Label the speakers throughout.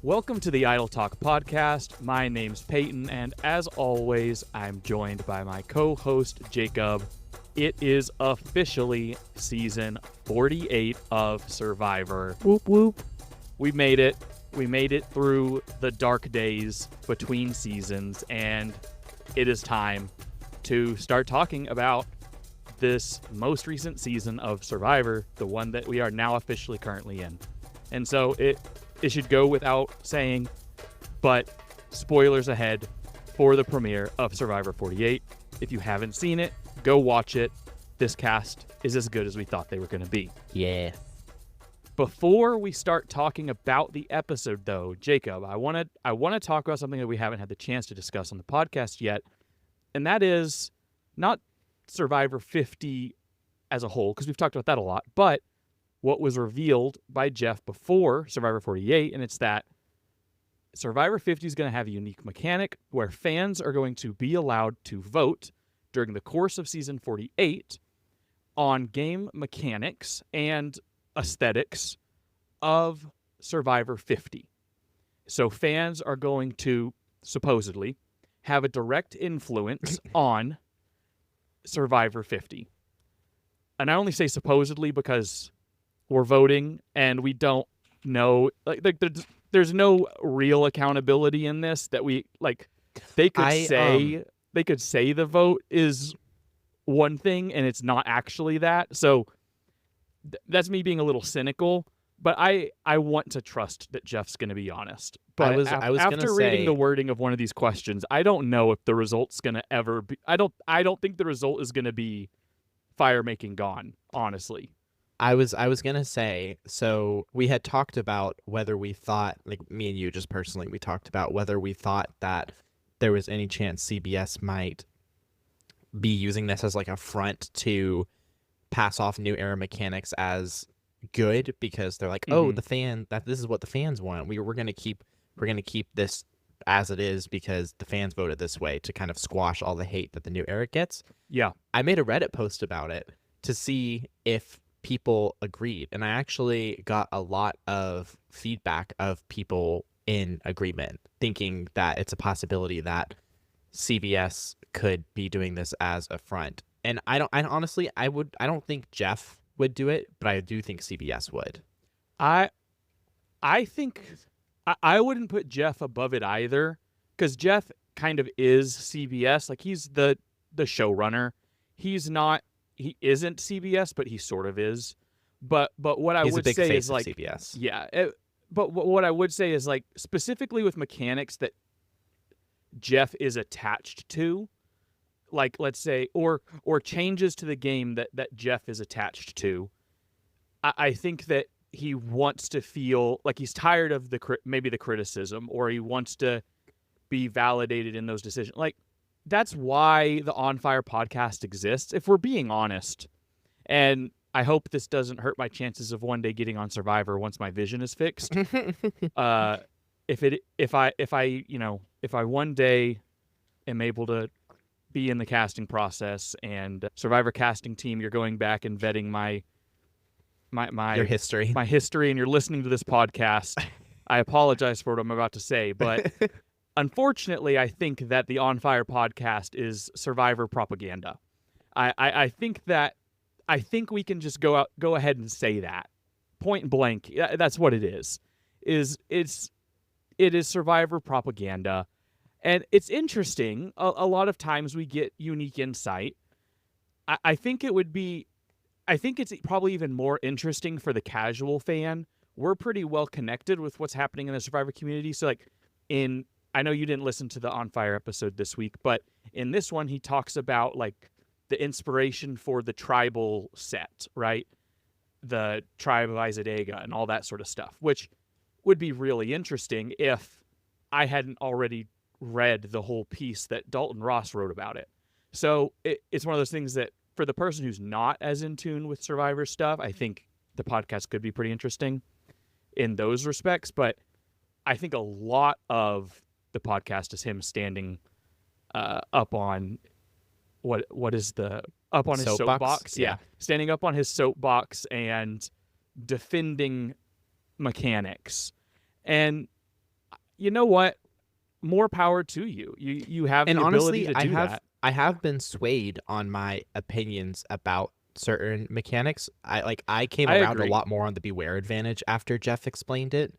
Speaker 1: Welcome to the Idle Talk podcast. My name's Peyton, and as always, I'm joined by my co-host, Jacob. It is officially season 48 of Survivor.
Speaker 2: Whoop, whoop.
Speaker 1: We made it. We made it through the dark days between seasons, and it is time to start talking about this most recent season of Survivor, the one that we are now officially currently in. And so it should go without saying, but spoilers ahead for the premiere of Survivor 48. If you haven't seen it, go watch it. This cast is as good as we thought they were going to be.
Speaker 2: Yeah.
Speaker 1: Before we start talking about the episode, though, Jacob, I want to talk about something that we haven't had the chance to discuss on the podcast yet, and that is not Survivor 50 as a whole, because we've talked about that a lot, but what was revealed by Jeff before Survivor 48, and it's that Survivor 50 is going to have a unique mechanic where fans are going to be allowed to vote during the course of season 48 on game mechanics and aesthetics of Survivor 50. So fans are going to supposedly have a direct influence on Survivor 50. And I only say supposedly because we're voting and we don't know, there's no real accountability in this that we like. They could say the vote is one thing and it's not actually that. So that's me being a little cynical, but I want to trust that Jeff's going to be honest. But after reading the wording of one of these questions, I don't know if the result's going to ever be. I don't think the result is going to be fire making gone, honestly.
Speaker 2: I was gonna say, so we had talked about whether we thought, like me and you just personally, we talked about whether we thought that there was any chance CBS might be using this as like a front to pass off new era mechanics as good because they're like, oh, this is what the fans want. We're gonna keep this as it is because the fans voted this way to kind of squash all the hate that the new era gets.
Speaker 1: Yeah.
Speaker 2: I made a Reddit post about it to see if people agreed, and I actually got a lot of feedback of people in agreement, thinking that it's a possibility that CBS could be doing this as a front. And I don't think Jeff would do it, but I do think CBS would.
Speaker 1: I think I wouldn't put Jeff above it either, because Jeff kind of is CBS. Like, he's the showrunner. He isn't CBS, but he sort of is. But what I would say is like
Speaker 2: CBS.
Speaker 1: Yeah. But what I would say is like specifically with mechanics that Jeff is attached to, like let's say, or changes to the game that Jeff is attached to. I think that he wants to feel like he's tired of maybe the criticism, or he wants to be validated in those decisions. Like, that's why the On Fire podcast exists, if we're being honest. And I hope this doesn't hurt my chances of one day getting on Survivor once my vision is fixed. If I one day am able to be in the casting process and Survivor casting team, you're going back and vetting my
Speaker 2: history,
Speaker 1: and you're listening to this podcast, I apologize for what I'm about to say, but unfortunately, I think that the On Fire podcast is Survivor propaganda. I think we can just go ahead and say that point blank. That's what it is. It is Survivor propaganda, and it's interesting. A lot of times we get unique insight. I think it's probably even more interesting for the casual fan. We're pretty well connected with what's happening in the Survivor community. So like I know you didn't listen to the On Fire episode this week, but in this one, he talks about like the inspiration for the tribal set, right? The tribe of Izadega and all that sort of stuff, which would be really interesting if I hadn't already read the whole piece that Dalton Ross wrote about it. So it's one of those things that for the person who's not as in tune with Survivor stuff, I think the podcast could be pretty interesting in those respects. But I think a lot of the podcast is him standing up on his soapbox.
Speaker 2: Yeah.
Speaker 1: Standing up on his soapbox and defending mechanics. And you know what? More power to you. You have
Speaker 2: And
Speaker 1: the
Speaker 2: honestly,
Speaker 1: ability to do that.
Speaker 2: I have been swayed on my opinions about certain mechanics. I came
Speaker 1: I
Speaker 2: around a
Speaker 1: agree.
Speaker 2: lot more on the beware advantage after Jeff explained it.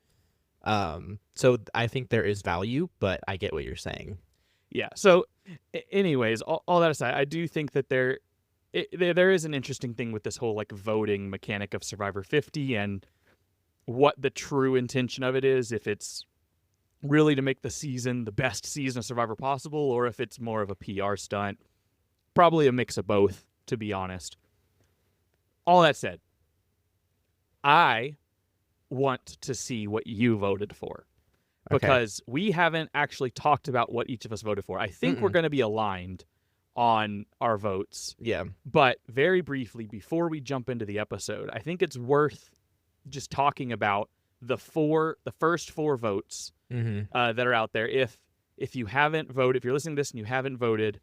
Speaker 2: So I think there is value, but I get what you're saying.
Speaker 1: Yeah. So, anyways, all that aside, I do think that there is an interesting thing with this whole like voting mechanic of Survivor 50 and what the true intention of it is. If it's really to make the season the best season of Survivor possible, or if it's more of a PR stunt. Probably a mix of both, to be honest. All that said, I want to see what you voted for. Because we haven't actually talked about what each of us voted for. I think we're going to be aligned on our votes.
Speaker 2: Yeah.
Speaker 1: But very briefly, before we jump into the episode, I think it's worth just talking about the first four votes that are out there. If you haven't voted, if you're listening to this and you haven't voted,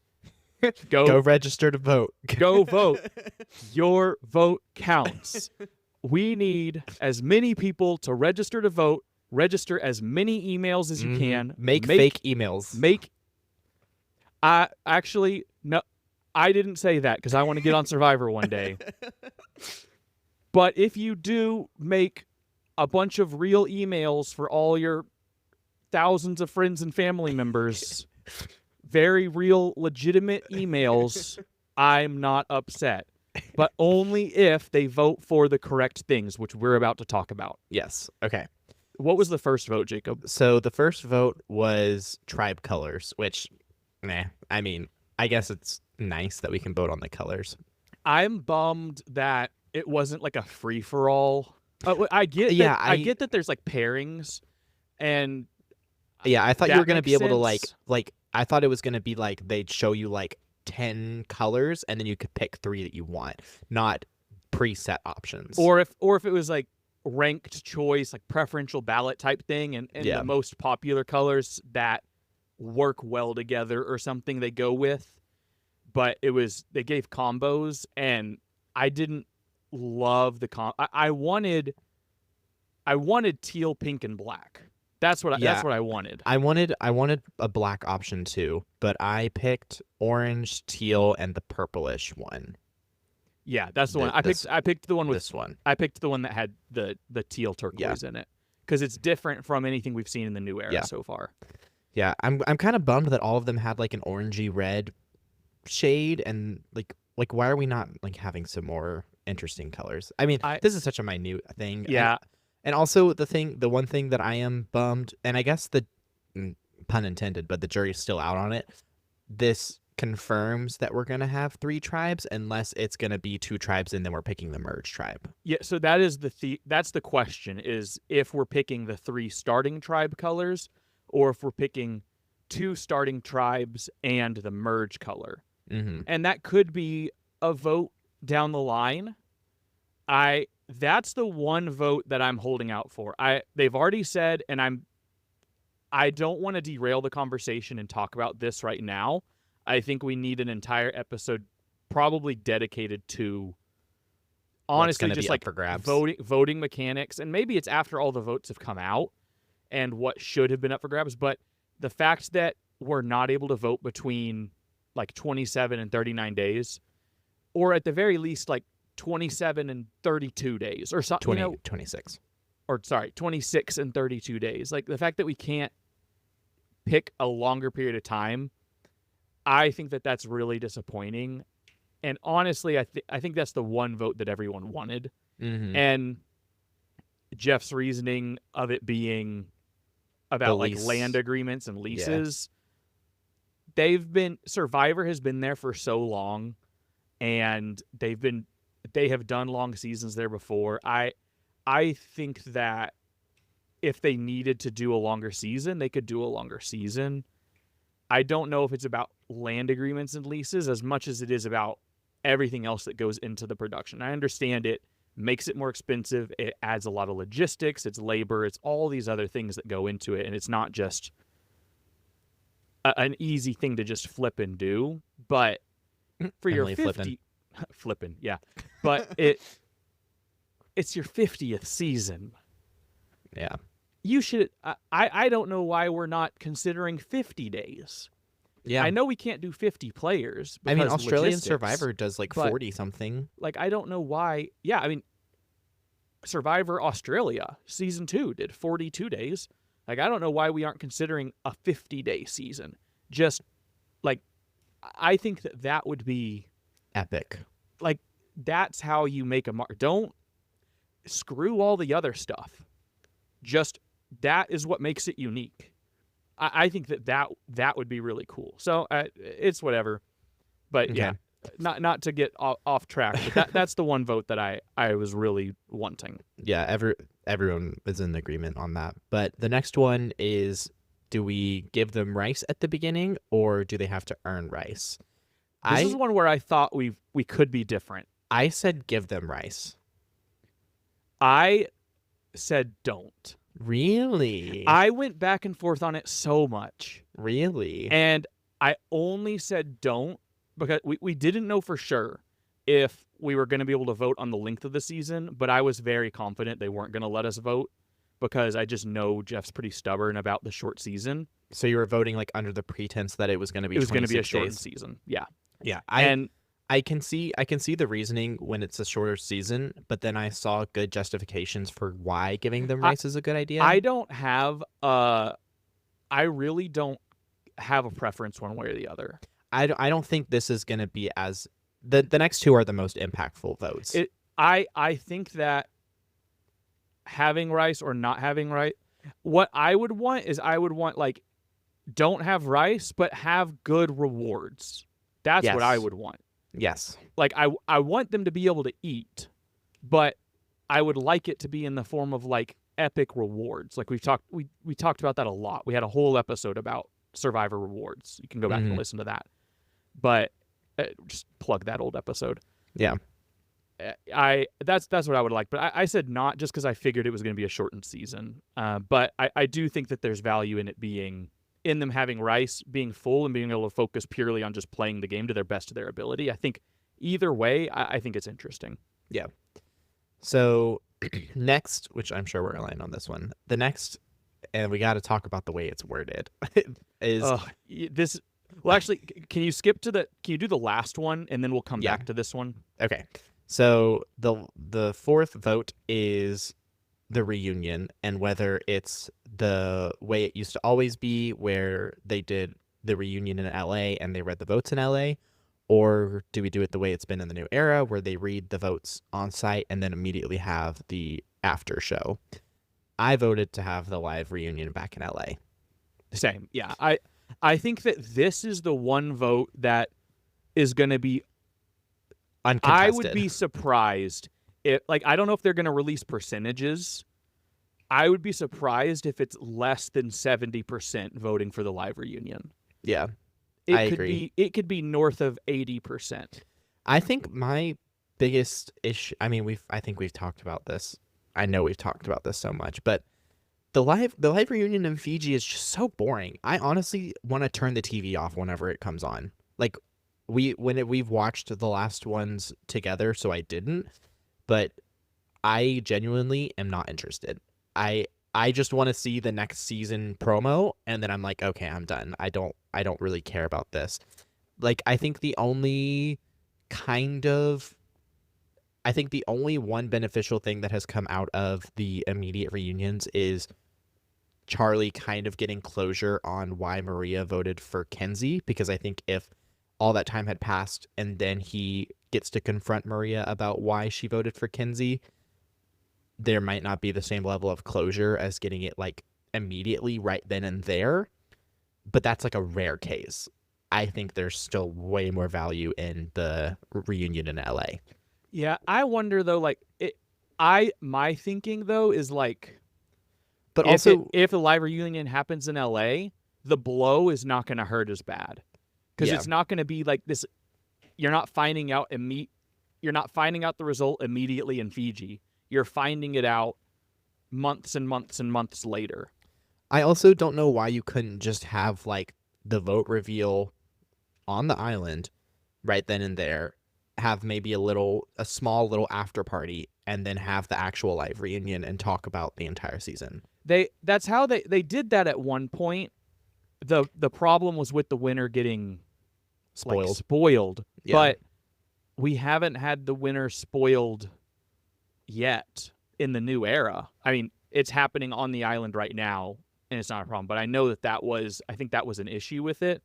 Speaker 2: go register to vote.
Speaker 1: Go vote. Your vote counts. We need as many people to register to vote. Register as many emails as you can.
Speaker 2: Make fake emails.
Speaker 1: No, I didn't say that because I want to get on Survivor one day. But if you do make a bunch of real emails for all your thousands of friends and family members, very real, legitimate emails, I'm not upset. But only if they vote for the correct things, which we're about to talk about.
Speaker 2: Yes. Okay.
Speaker 1: What was the first vote, Jacob?
Speaker 2: So the first vote was tribe colors, which, I mean, I guess it's nice that we can vote on the colors.
Speaker 1: I'm bummed that it wasn't like a free-for-all. I get that there's like pairings, and
Speaker 2: I thought you were going to be able
Speaker 1: sense.
Speaker 2: to like I thought it was going to be like they'd show you like 10 colors and then you could pick 3 that you want, not preset options.
Speaker 1: Or if it was like ranked choice, like preferential ballot type thing, and the most popular colors that work well together or something they go with. But they gave combos, and I didn't love the I wanted teal, pink, and black. That's what I wanted.
Speaker 2: I wanted a black option too, but I picked orange, teal, and the purplish one.
Speaker 1: Yeah, that's the one. I picked the one with
Speaker 2: this one.
Speaker 1: I picked the one that had the teal turquoise in it because it's different from anything we've seen in the new era so far.
Speaker 2: Yeah, I'm kind of bummed that all of them had like an orangey red shade, and like why are we not like having some more interesting colors? I mean, this is such a minute thing.
Speaker 1: Yeah.
Speaker 2: And also the one thing that I am bummed, and I guess the pun intended, but the jury's still out on it. This confirms that we're going to have 3 tribes unless it's going to be 2 tribes and then we're picking the merge tribe.
Speaker 1: Yeah, so that is that's the question, is if we're picking the 3 starting tribe colors or if we're picking 2 starting tribes and the merge color. And that could be a vote down the line. That's the one vote that I'm holding out for. They've already said, and I don't want to derail the conversation and talk about this right now. I think we need an entire episode probably dedicated to honestly just like
Speaker 2: for grabs.
Speaker 1: voting mechanics, and maybe it's after all the votes have come out and what should have been up for grabs, but the fact that we're not able to vote between like 27 and 39 days, or at the very least like 27 and 32 days or something.
Speaker 2: 26.
Speaker 1: Or sorry, 26 and 32 days. Like the fact that we can't pick a longer period of time, I think that that's really disappointing. And honestly, I think that's the one vote that everyone wanted. And Jeff's reasoning of it being about like land agreements and leases. Survivor has been there for so long, and they have done long seasons there before. I think that if they needed to do a longer season, they could do a longer season. I don't know if it's about land agreements and leases as much as it is about everything else that goes into the production. I understand it makes it more expensive. It adds a lot of logistics. It's labor. It's all these other things that go into it. And it's not just an easy thing to just flip and do. But for your 50... Flipping, yeah. But it's your 50th season.
Speaker 2: Yeah.
Speaker 1: you should. I don't know why we're not considering 50 days.
Speaker 2: Yeah.
Speaker 1: I know we can't do 50 players.
Speaker 2: I mean,
Speaker 1: because
Speaker 2: Australian
Speaker 1: logistics,
Speaker 2: Survivor does like
Speaker 1: but,
Speaker 2: 40 something.
Speaker 1: Like, I don't know why. Yeah, I mean, Survivor Australia season 2 did 42 days. Like, I don't know why we aren't considering a 50-day season. Just like, I think that would be
Speaker 2: Epic.
Speaker 1: like, that's how you make a mark. Don't screw all the other stuff. Just that is what makes it unique. I think that would be really cool. So it's whatever. But
Speaker 2: Okay.
Speaker 1: yeah, not to get off track. But that's the one vote that I was really wanting.
Speaker 2: Yeah, everyone is in agreement on that. But the next one is, do we give them rice at the beginning, or do they have to earn rice?
Speaker 1: This is one where I thought we could be different.
Speaker 2: I said give them rice.
Speaker 1: I said don't.
Speaker 2: Really?
Speaker 1: I went back and forth on it so much.
Speaker 2: Really?
Speaker 1: And I only said don't because we didn't know for sure if we were going to be able to vote on the length of the season, but I was very confident they weren't going to let us vote because I just know Jeff's pretty stubborn about the short season.
Speaker 2: So you were voting like under the pretense that it was going to be
Speaker 1: It was going to be a
Speaker 2: 26
Speaker 1: shortened
Speaker 2: days.
Speaker 1: season. Yeah.
Speaker 2: Yeah. I can see the reasoning when it's a shorter season, but then I saw good justifications for why giving them rice is a good idea.
Speaker 1: I really don't have a preference one way or the other.
Speaker 2: I don't think this is going to be as the next two are the most impactful votes.
Speaker 1: I think that having rice or not having rice, what I would want is like, don't have rice, but have good rewards. That's what I would want.
Speaker 2: Yes.
Speaker 1: Like, I want them to be able to eat, but I would like it to be in the form of like epic rewards. Like we talked about that a lot. We had a whole episode about Survivor rewards. You can go back and listen to that. But just plug that old episode.
Speaker 2: Yeah.
Speaker 1: That's what I would like. But I said not just because I figured it was going to be a shortened season. But I do think that there's value in it being, in them having rice, being full, and being able to focus purely on just playing the game to their best of their ability. I think either way, I think it's interesting.
Speaker 2: Yeah. So next, which I'm sure we're aligned on this one, the next, and we got to talk about the way it's worded, is
Speaker 1: this. Well, actually, can you do the last one and then we'll come back to this one?
Speaker 2: Okay. So the fourth vote is the reunion, and whether it's the way it used to always be where they did the reunion in LA and they read the votes in LA, or do we do it the way it's been in the new era where they read the votes on site and then immediately have the after show? I voted to have the live reunion back in LA.
Speaker 1: Same. Yeah. I think that this is the one vote that is going to be
Speaker 2: uncontested.
Speaker 1: I would be surprised if, like, I don't know if they're going to release percentages. I would be surprised if it's less than 70% voting for the live reunion.
Speaker 2: Yeah,
Speaker 1: I agree. It could be north of 80%.
Speaker 2: I think my biggest issue, I mean, I think we've talked about this. I know we've talked about this so much, but the live reunion in Fiji is just so boring. I honestly want to turn the TV off whenever it comes on. Like, we've watched the last ones together, so I didn't. But I genuinely am not interested. I just want to see the next season promo, and then I'm like, okay, I'm done. I don't really care about this. Like, I think the only one beneficial thing that has come out of the immediate reunions is Charlie kind of getting closure on why Maria voted for Kenzie, because I think if all that time had passed and then he gets to confront Maria about why she voted for Kenzie, there might not be the same level of closure as getting it like immediately right then and there. But that's like a rare case. I think there's still way more value in the reunion in LA.
Speaker 1: Yeah, I wonder though, like my thinking though is like,
Speaker 2: but
Speaker 1: if a live reunion happens in LA, the blow is not going to hurt as bad because it's not going to be like this. You're not finding out the result immediately in Fiji. You're finding it out months and months and months later.
Speaker 2: I also don't know why you couldn't just have like the vote reveal on the island right then and there, have maybe a small little after party, and then have the actual live reunion and talk about the entire season.
Speaker 1: That's how they did that at one point. The problem was with the winner getting spoiled,
Speaker 2: Yeah.
Speaker 1: but we haven't had the winner spoiled yet in the new era. I mean, it's happening on the island right now, and it's not a problem. But I know I think that was an issue with it.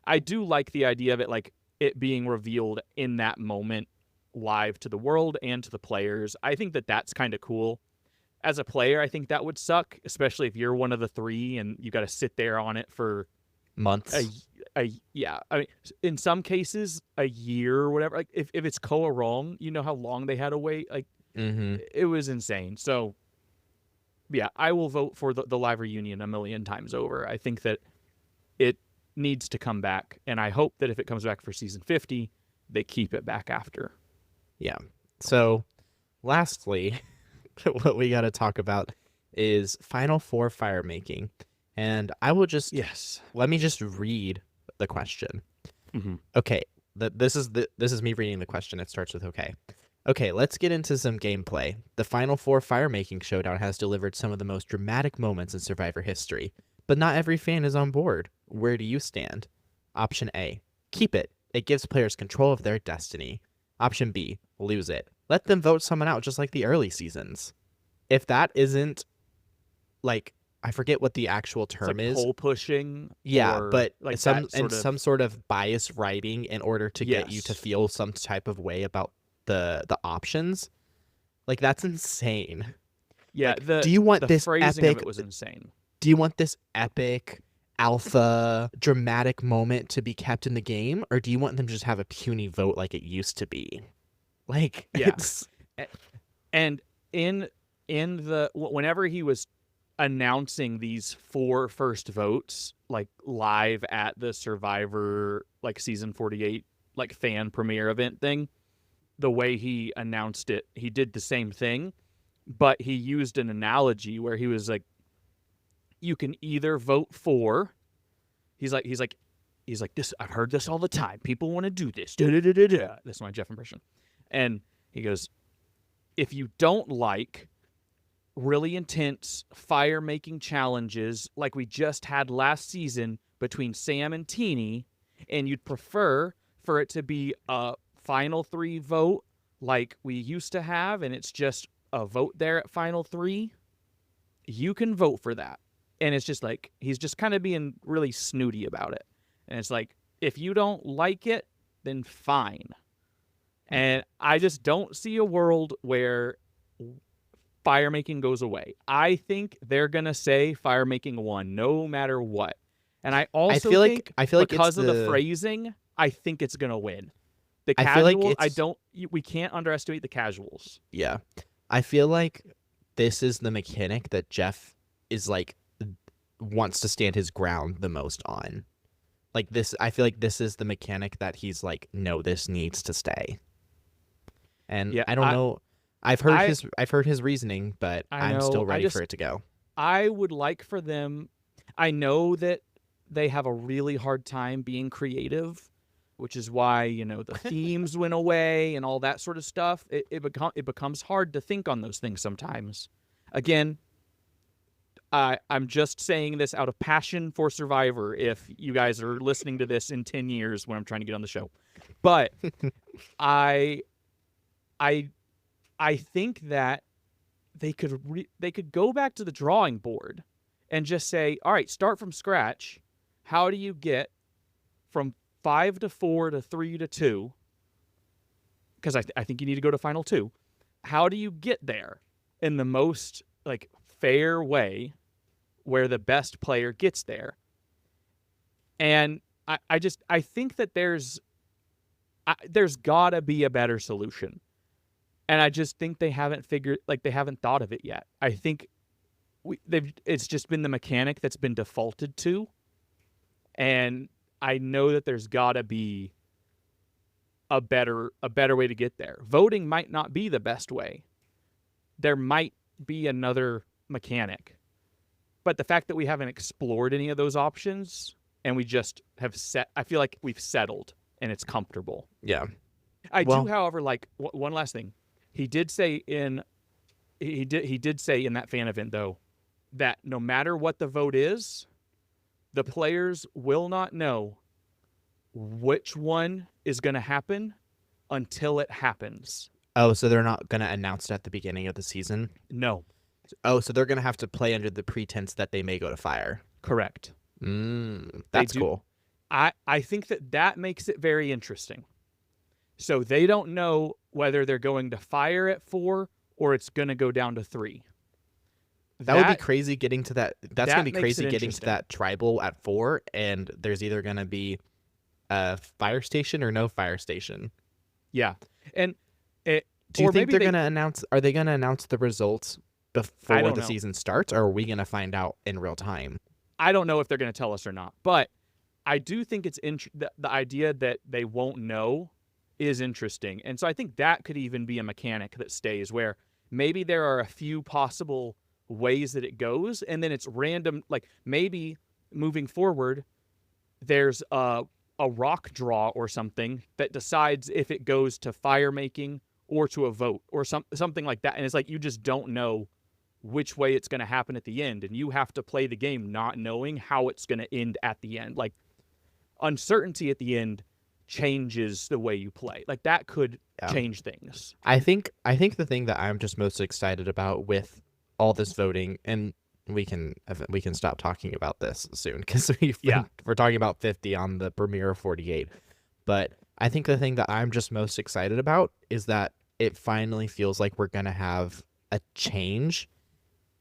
Speaker 1: I do like the idea of it, like it being revealed in that moment, live to the world and to the players. I think that's kind of cool. As a player, I think that would suck, especially if you're one of the three and you got to sit there on it for
Speaker 2: months.
Speaker 1: Yeah. I mean, in some cases, a year or whatever. Like if it's Koa wrong, you know how long they had to wait. Like it was insane. So yeah, I will vote for the live reunion a million times over. I think that it needs to come back, and I hope that if it comes back for season 50, they keep it back after.
Speaker 2: Yeah. So lastly, what we got to talk about is Final Four fire making. And I will just let me just read the question. Okay, this is me reading the question. It starts with okay. Okay, let's get into some gameplay. The Final Four fire making showdown has delivered some of the most dramatic moments in Survivor history, but not every fan is on board. Where do you stand? Option A, keep it. It gives players control of their destiny. Option B, lose it. Let them vote someone out just like the early seasons. If that isn't, like, I forget what the actual term is.
Speaker 1: Poll pushing.
Speaker 2: Yeah, but
Speaker 1: like
Speaker 2: some sort of bias writing in order to get you to feel some type of way about the options. Like, that's insane.
Speaker 1: Yeah,
Speaker 2: like, do you want this
Speaker 1: phrasing
Speaker 2: epic?
Speaker 1: Of it was insane.
Speaker 2: Do you want this epic, alpha, dramatic moment to be kept in the game, or do you want them to just have a puny vote like it used to be? Like,
Speaker 1: it's... And in the whenever he was announcing these 4 first votes, like live at the Survivor, like season 48, like fan premiere event thing, the way he announced it, he did the same thing, but he used an analogy where he was like, you can either vote for, he's like this, I've heard this all the time, people want to do this, that's my Jeff impression, and he goes, if you don't like really intense fire making challenges like we just had last season between Sam and Teeny, and you'd prefer for it to be a final 3 vote like we used to have, and it's just a vote there at final 3, you can vote for that. And it's just like, he's just kind of being really snooty about it. And it's like, if you don't like it, then fine. And I just don't see a world where fire making goes away. I think they're going to say fire making won no matter what. And I also think because of the phrasing, I think it's going to win. The casual, we can't underestimate the casuals.
Speaker 2: Yeah. I feel like this is the mechanic that Jeff is like, wants to stand his ground the most on. Like this, I feel like this is the mechanic that he's like, no, this needs to stay. And yeah, I don't know. I've heard his reasoning, but I'm still ready for it to go.
Speaker 1: I would like for them. I know that they have a really hard time being creative, which is why, the themes went away and all that sort of stuff. It becomes hard to think on those things sometimes. Again, I'm just saying this out of passion for Survivor. If you guys are listening to this in 10 years when I'm trying to get on the show, but I think that they could go back to the drawing board and just say, all right, start from scratch. How do you get from 5 to 4 to 3 to 2? Because I think you need to go to final 2. How do you get there in the most fair way where the best player gets there? And I think that there's gotta be a better solution. And I just think they haven't thought of it yet. I think it's just been the mechanic that's been defaulted to. And I know that there's gotta be a better way to get there. Voting might not be the best way. There might be another mechanic. But the fact that we haven't explored any of those options and we just have I feel like we've settled and it's comfortable.
Speaker 2: Yeah.
Speaker 1: I do, however, one last thing. He did say in that fan event, though, that no matter what the vote is, the players will not know which one is going to happen until it happens.
Speaker 2: Oh, so they're not going to announce it at the beginning of the season?
Speaker 1: No.
Speaker 2: Oh, so they're going to have to play under the pretense that they may go to fire.
Speaker 1: Correct.
Speaker 2: That's cool.
Speaker 1: I think that makes it very interesting. So they don't know whether they're going to fire at 4 or it's going to go down to 3.
Speaker 2: That would be crazy getting to that. That's going to be crazy getting to
Speaker 1: interesting.
Speaker 2: that tribal at 4, and there's either going to be a fire station or no fire station.
Speaker 1: Yeah. And
Speaker 2: do you think they're going to announce? Are they going to announce the results before the season starts, or are we going to find out in real time?
Speaker 1: I don't know if they're going to tell us or not, but I do think it's the idea that they won't know is interesting. And so I think that could even be a mechanic that stays, where maybe there are a few possible ways that it goes, and then it's random. Like maybe moving forward, there's a rock draw or something that decides if it goes to fire making or to a vote or something like that. And it's like you just don't know which way it's going to happen at the end, and you have to play the game not knowing how it's going to end at the end. Like uncertainty at the end changes the way you play. Like that could change things.
Speaker 2: I think the thing that I'm just most excited about with all this voting, and we can stop talking about this soon because we're talking about 50 on the premiere of 48. But I think the thing that I'm just most excited about is that it finally feels like we're going to have a change,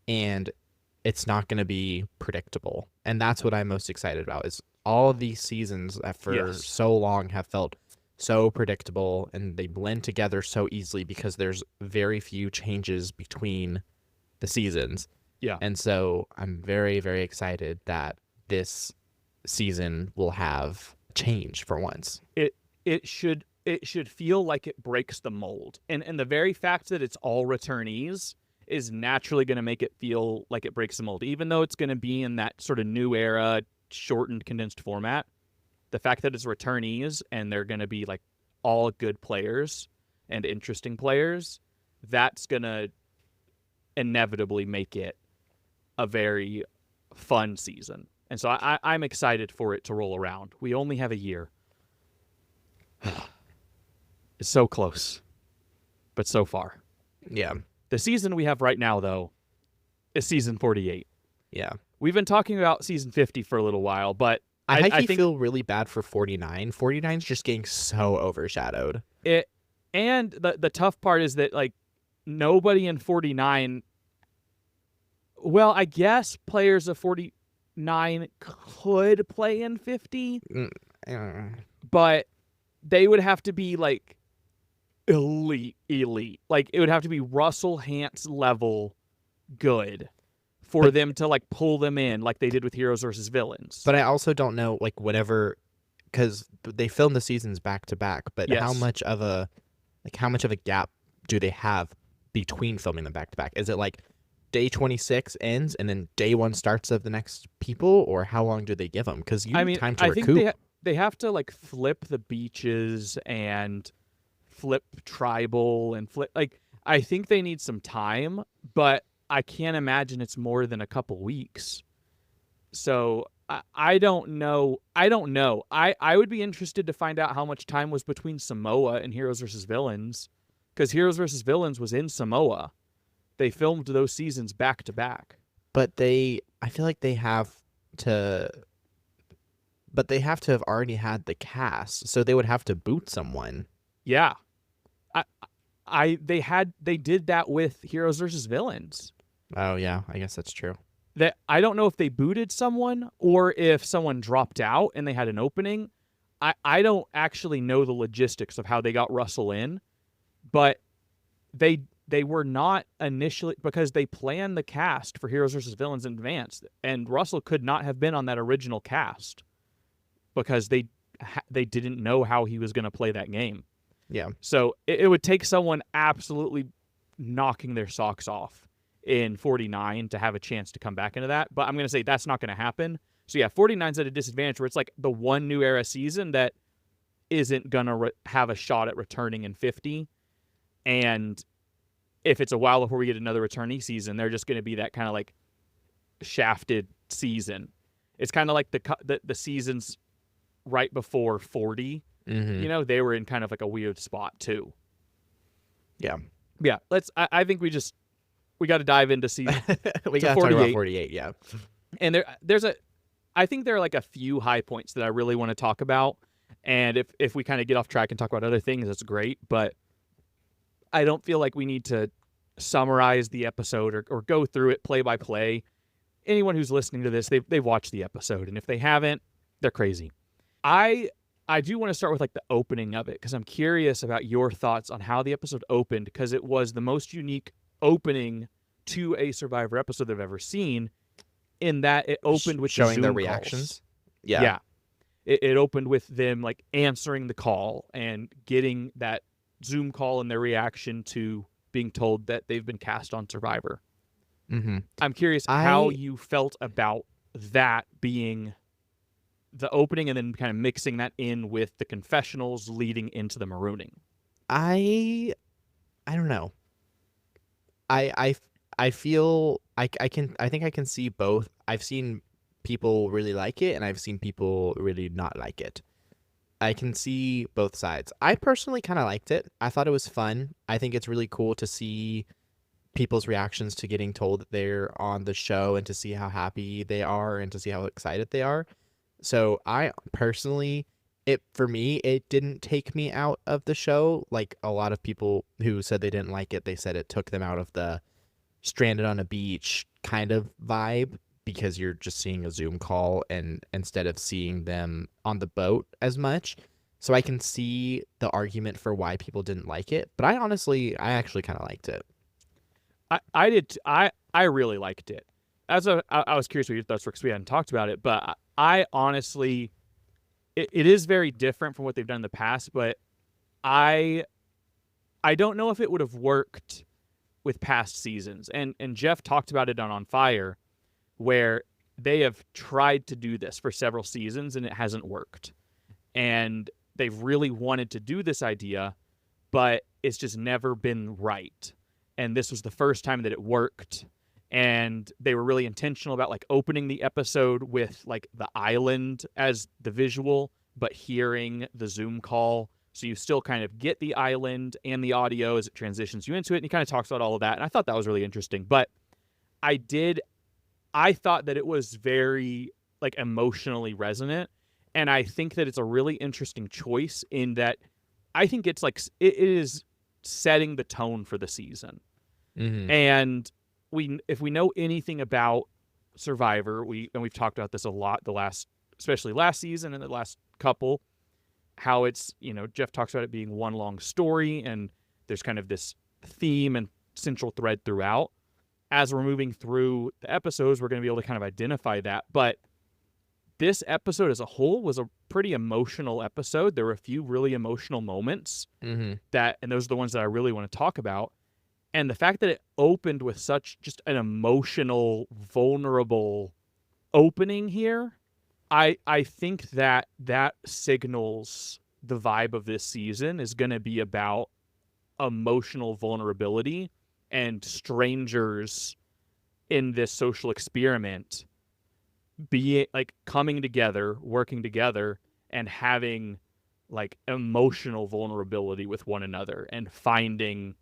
Speaker 2: and it's not going to be predictable. And that's what I'm most excited about, is all of these seasons that for so long have felt so predictable, and they blend together so easily because there's very few changes between the seasons.
Speaker 1: Yeah.
Speaker 2: And so I'm very, very excited that this season will have change for once.
Speaker 1: It should feel like it breaks the mold. And the very fact that it's all returnees is naturally going to make it feel like it breaks the mold. Even though it's going to be in that sort of new era, shortened, condensed format, the fact that it's returnees and they're going to be like all good players and interesting players, that's going to inevitably make it a very fun season. And so I'm excited for it to roll around. We only have a year. It's so close, but so far.
Speaker 2: Yeah.
Speaker 1: The season we have right now, though, is season 48.
Speaker 2: Yeah.
Speaker 1: We've been talking about season 50 for a little while, but
Speaker 2: I think feel really bad for 49. 49's just getting so overshadowed.
Speaker 1: And the tough part is that like nobody in 49. Well, I guess players of 49 could play in 50, but they would have to be like elite. Like it would have to be Russell Hantz level good for them to like pull them in like they did with Heroes versus Villains.
Speaker 2: But I also don't know, like, whatever, because they filmed the seasons back to back, but how much of a gap do they have between filming them back to back? Is it like day 26 ends and then day 1 starts of the next people, or how long do they give them? Because you need time to recoup.
Speaker 1: I think they have to like flip the beaches and flip tribal and flip, like, I think they need some time, but I can't imagine it's more than a couple weeks. So I don't know. I would be interested to find out how much time was between Samoa and Heroes vs. Villains, because Heroes vs. Villains was in Samoa. They filmed those seasons back to back.
Speaker 2: But I feel like they have to have already had the cast, so they would have to boot someone.
Speaker 1: Yeah. They did that with Heroes vs. Villains.
Speaker 2: Oh yeah, I guess that's true.
Speaker 1: That I don't know if they booted someone or if someone dropped out and they had an opening. I don't actually know the logistics of how they got Russell in, but they were not initially, because they planned the cast for Heroes vs. Villains in advance, and Russell could not have been on that original cast because they didn't know how he was going to play that game.
Speaker 2: Yeah.
Speaker 1: So it would take someone absolutely knocking their socks off in 49 to have a chance to come back into that. But I'm going to say that's not going to happen. So yeah, 49's at a disadvantage where it's like the one new era season that isn't going to have a shot at returning in 50. And if it's a while before we get another returnee season, they're just going to be that kind of like shafted season. It's kind of like the seasons right before 40.
Speaker 2: Mm-hmm.
Speaker 1: You know, they were in kind of like a weird spot too.
Speaker 2: Yeah.
Speaker 1: Yeah. I think we got to dive into season.
Speaker 2: We
Speaker 1: to
Speaker 2: got to talk
Speaker 1: 48.
Speaker 2: about 48. Yeah.
Speaker 1: And I think there are like a few high points that I really want to talk about. And if we kind of get off track and talk about other things, that's great. But I don't feel like we need to summarize the episode or go through it play by play. Anyone who's listening to this, they've watched the episode. And if they haven't, they're crazy. I do want to start with like the opening of it because I'm curious about your thoughts on how the episode opened because it was the most unique opening to a Survivor episode that I've ever seen in that it opened with
Speaker 2: showing
Speaker 1: the
Speaker 2: their
Speaker 1: Zoom
Speaker 2: reactions.
Speaker 1: calls.
Speaker 2: Yeah.
Speaker 1: It opened with them like answering the call and getting that Zoom call and their reaction to being told that they've been cast on Survivor.
Speaker 2: Mm-hmm.
Speaker 1: I'm curious how you felt about that being the opening and then kind of mixing that in with the confessionals leading into the marooning.
Speaker 2: I don't know. I feel I think I can see both. I've seen people really like it and I've seen people really not like it. I can see both sides. I personally kind of liked it. I thought it was fun. I think it's really cool to see people's reactions to getting told that they're on the show and to see how happy they are and to see how excited they are. So I personally, for me, it didn't take me out of the show. Like a lot of people who said they didn't like it, they said it took them out of the stranded on a beach kind of vibe because you're just seeing a Zoom call and instead of seeing them on the boat as much. So I can see the argument for why people didn't like it, but I actually kind of liked it.
Speaker 1: I did. I really liked it. I was curious what your thoughts were because we hadn't talked about it, but I honestly, it is very different from what they've done in the past, but I don't know if it would have worked with past seasons. And Jeff talked about it on Fire, where they have tried to do this for several seasons and it hasn't worked. And they've really wanted to do this idea, but it's just never been right. And this was the first time that it worked. And they were really intentional about like opening the episode with like the island as the visual, but hearing the Zoom call. So you still kind of get the island and the audio as it transitions you into it. And he kind of talks about all of that. And I thought that was really interesting. But I thought that it was very like emotionally resonant. And I think that it's a really interesting choice in that I think it's like, it is setting the tone for the season.
Speaker 2: Mm-hmm.
Speaker 1: And if we know anything about Survivor, we've talked about this a lot especially last season and the last couple, how it's, Jeff talks about it being one long story and there's kind of this theme and central thread throughout. As we're moving through the episodes, we're going to be able to kind of identify that. But this episode as a whole was a pretty emotional episode. There were a few really emotional moments
Speaker 2: Mm-hmm.
Speaker 1: and those are the ones that I really want to talk about. And the fact that it opened with such just an emotional, vulnerable opening here, I think that signals the vibe of this season is going to be about emotional vulnerability and strangers in this social experiment be like coming together, working together, and having like emotional vulnerability with one another and finding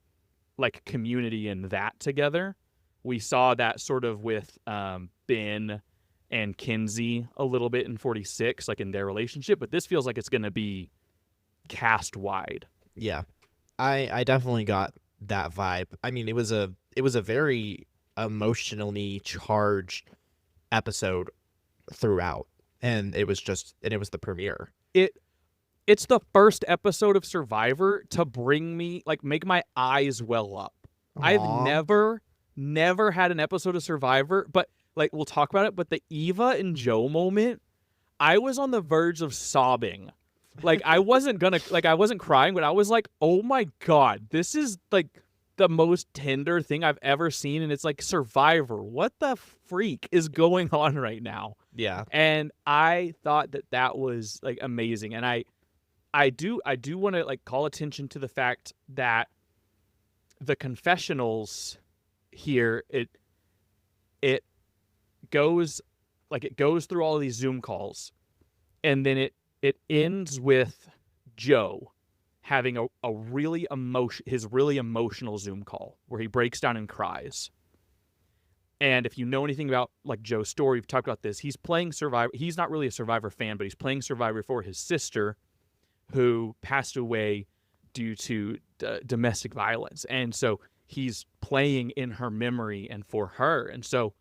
Speaker 1: like community in that together. We saw that sort of with Ben and Kinsey a little bit in 46, like in their relationship, but this feels like it's going to be cast wide.
Speaker 2: Yeah, I definitely got that vibe. I mean, it was a very emotionally charged episode throughout, and it was the premiere.
Speaker 1: It's the first episode of Survivor to make my eyes well up.
Speaker 2: Aww.
Speaker 1: I've never had an episode of Survivor, but like we'll talk about it, but the Eva and Joe moment, I was on the verge of sobbing. Like I wasn't crying, but I was like, oh my God, this is like the most tender thing I've ever seen. And it's like Survivor. What the freak is going on right now?
Speaker 2: Yeah.
Speaker 1: And I thought that was like amazing. And I do want to like call attention to the fact that the confessionals here, it goes through all of these Zoom calls, and then it ends with Joe having a really emotional Zoom call where he breaks down and cries. And if you know anything about like Joe's story, we've talked about this. He's playing Survivor. He's not really a Survivor fan, but he's playing Survivor for his sister, who passed away due to domestic violence, and so he's playing in her memory and for her. And so,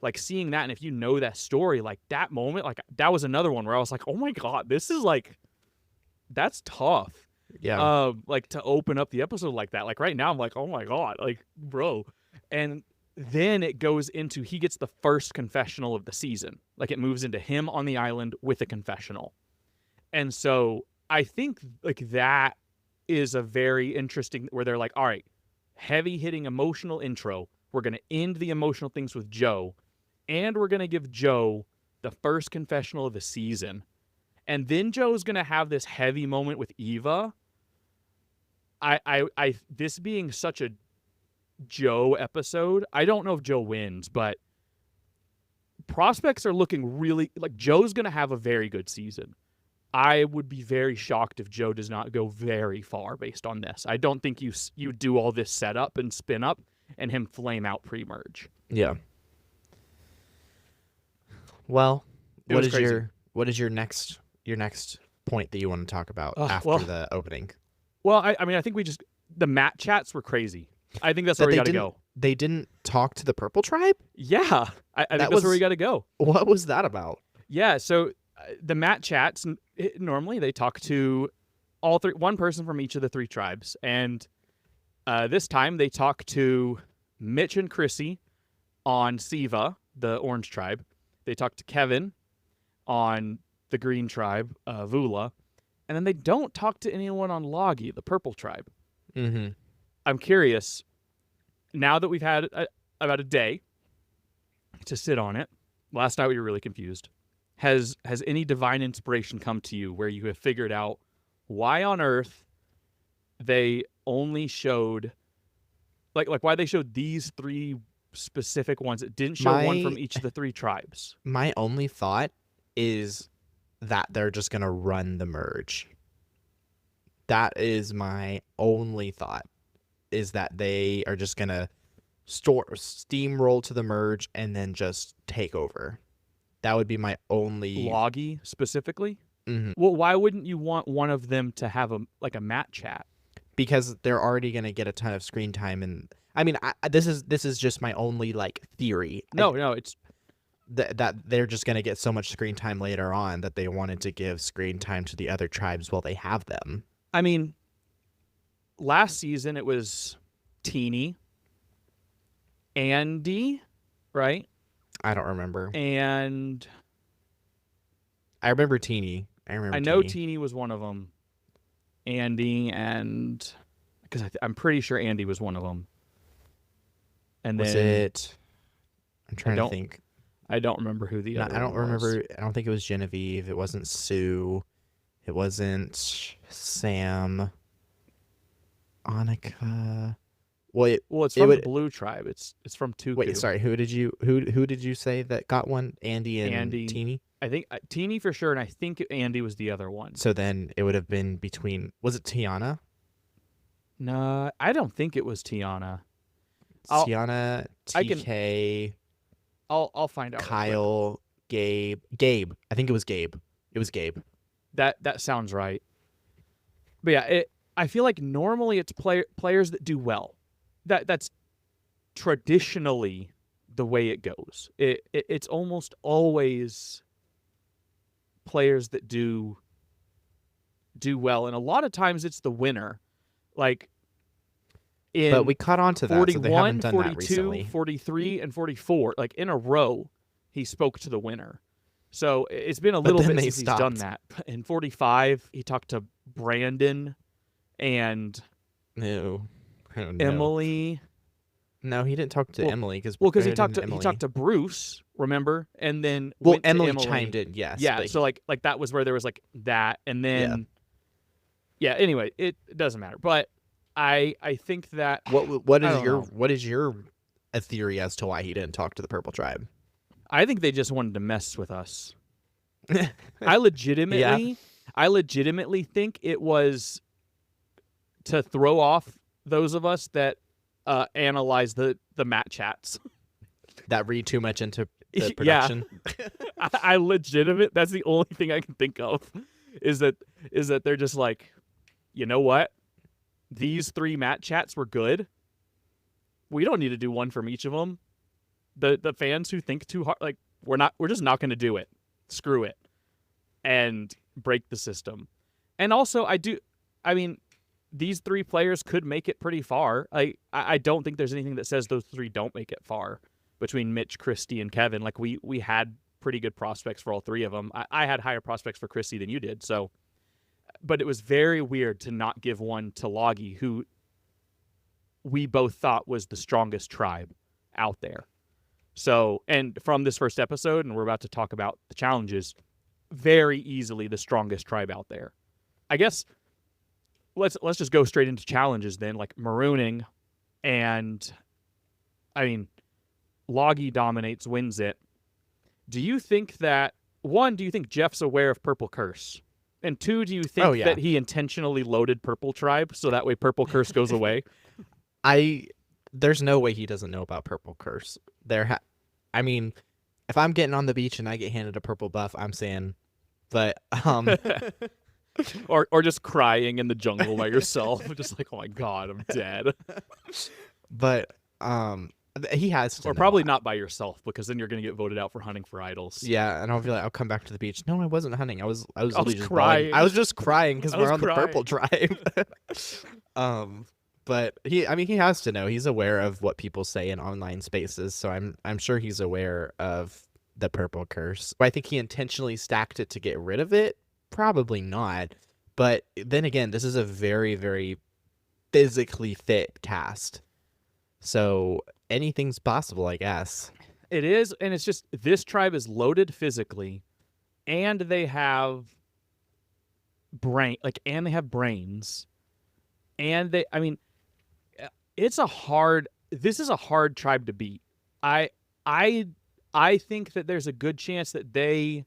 Speaker 1: like, seeing that, and if you know that story, like that moment, like that was another one where I was like, oh my God, this is like, that's tough.
Speaker 2: Yeah.
Speaker 1: Like to open up the episode like that. Like right now, I'm like, oh my God, like bro. And then it goes into, he gets the first confessional of the season. Like it moves into him on the island with a confessional. And so I think like that is a very interesting, where they're like, all right, heavy hitting emotional intro. We're going to end the emotional things with Joe, and we're going to give Joe the first confessional of the season. And then Joe's going to have this heavy moment with Eva. This being such a Joe episode, I don't know if Joe wins, but prospects are looking really like Joe's going to have a very good season. I would be very shocked if Joe does not go very far based on this. I don't think you do all this setup and spin up and him flame out pre-merge.
Speaker 2: Yeah. Well,
Speaker 1: It was crazy.
Speaker 2: what is your next point that you want to talk about after the opening?
Speaker 1: Well, I mean, I think the Matt chats were crazy. I think that's where we got to go.
Speaker 2: They didn't talk to the Purple Tribe?
Speaker 1: Yeah. I think that's where we got to go.
Speaker 2: What was that about?
Speaker 1: Yeah, so the Matt chats, normally they talk to one person from each of the 3 tribes. And this time they talk to Mitch and Chrissy on Siva, the Orange Tribe. They talk to Kevin on the Green Tribe, Vula. And then they don't talk to anyone on Logi, the Purple Tribe.
Speaker 2: Mm-hmm.
Speaker 1: I'm curious, now that we've had about a day to sit on it, last night we were really confused. Has any divine inspiration come to you where you have figured out why on earth they only showed, like why they showed these 3 specific ones? It didn't show one from each of the 3 tribes.
Speaker 2: My only thought is that they're just going to run the merge. That is my only thought, is that they are just going to steamroll to the merge and then just take over. That would be my only...
Speaker 1: Logi, specifically?
Speaker 2: Mm-hmm.
Speaker 1: Well, why wouldn't you want one of them to have a Matt chat?
Speaker 2: Because they're already going to get a ton of screen time, and I mean, this is just my only like theory.
Speaker 1: No, it's
Speaker 2: that they're just going to get so much screen time later on that they wanted to give screen time to the other tribes while they have them.
Speaker 1: I mean, last season it was Teeny, Andy, right?
Speaker 2: I don't remember.
Speaker 1: And
Speaker 2: I remember Teeny.
Speaker 1: I know Teeny was one of them. Andy, and because I'm pretty sure Andy was one of them. And
Speaker 2: was
Speaker 1: then
Speaker 2: it? I'm trying to think.
Speaker 1: I don't remember who the other.
Speaker 2: I don't
Speaker 1: one
Speaker 2: remember.
Speaker 1: was.
Speaker 2: I don't think it was Genevieve. It wasn't Sue. It wasn't Sam. Annika.
Speaker 1: Well, it's from the Blue Tribe. It's from Tuku.
Speaker 2: Wait, sorry. Who did you say that got one? Andy and Teeny?
Speaker 1: I think Teeny for sure, and I think Andy was the other one.
Speaker 2: So then it would have been between. Was it Tiana?
Speaker 1: No, I don't think it was Tiana.
Speaker 2: Tiana, TK.
Speaker 1: I'll find out.
Speaker 2: Kyle, Gabe. I think it was Gabe. It was Gabe.
Speaker 1: That sounds right. But yeah, I feel like normally it's players that do well. That's traditionally the way it goes. It's almost always players that do well, and a lot of times it's the winner. Like
Speaker 2: but we caught on to that.
Speaker 1: 41,
Speaker 2: so
Speaker 1: 42, 43, and 44, like in a row, he spoke to the winner. So it's been a little bit since he's done that. In 45, he talked to Brandon and Emily.
Speaker 2: No, he didn't talk to Emily because
Speaker 1: he talked to Bruce, remember? And then
Speaker 2: Emily chimed in, yes.
Speaker 1: Yeah, so like that was where there was like that, and then anyway, it doesn't matter. But I think that
Speaker 2: what is your theory as to why he didn't talk to the Purple Tribe?
Speaker 1: I think they just wanted to mess with us. I legitimately think it was to throw off those of us that analyze the Matt chats.
Speaker 2: That read too much into the production.
Speaker 1: I legitimate. That's the only thing I can think of, is that they're just like, you know what? These 3 Matt chats were good. We don't need to do one from each of them. The fans who think too hard, like, we're just not going to do it. Screw it, and break the system. And also, I mean, these 3 players could make it pretty far. I don't think there's anything that says those 3 don't make it far. Between Mitch, Christy, and Kevin, like we had pretty good prospects for all 3 of them. I had higher prospects for Christy than you did, so. But it was very weird to not give one to Loggy, who we both thought was the strongest tribe out there. So, and from this first episode, and we're about to talk about the challenges, very easily the strongest tribe out there. I guess let's just go straight into challenges then, like marooning, and I mean, Loggy dominates, wins it. Do you think that, 1, do you think Jeff's aware of Purple Curse? And 2, do you think that he intentionally loaded Purple Tribe so that way Purple Curse goes away?
Speaker 2: There's no way he doesn't know about Purple Curse. I mean, if I'm getting on the beach and I get handed a purple buff, I'm saying, but
Speaker 1: or just crying in the jungle by yourself, just like, oh my god, I'm dead.
Speaker 2: But he has to.
Speaker 1: Or probably not by yourself, because then you're going to get voted out for hunting for idols.
Speaker 2: Yeah, and I'll be like, I'll come back to the beach. No, I wasn't hunting. I was just
Speaker 1: crying.
Speaker 2: I was just crying because we're on the purple tribe. But he has to know. He's aware of what people say in online spaces, so I'm sure he's aware of the Purple Curse. I think he intentionally stacked it to get rid of it. Probably not. But then again, this is a very, very physically fit cast. So anything's possible, I guess.
Speaker 1: It is, and it's just, this tribe is loaded physically, and they have brains, and this is a hard tribe to beat. I think that there's a good chance that they,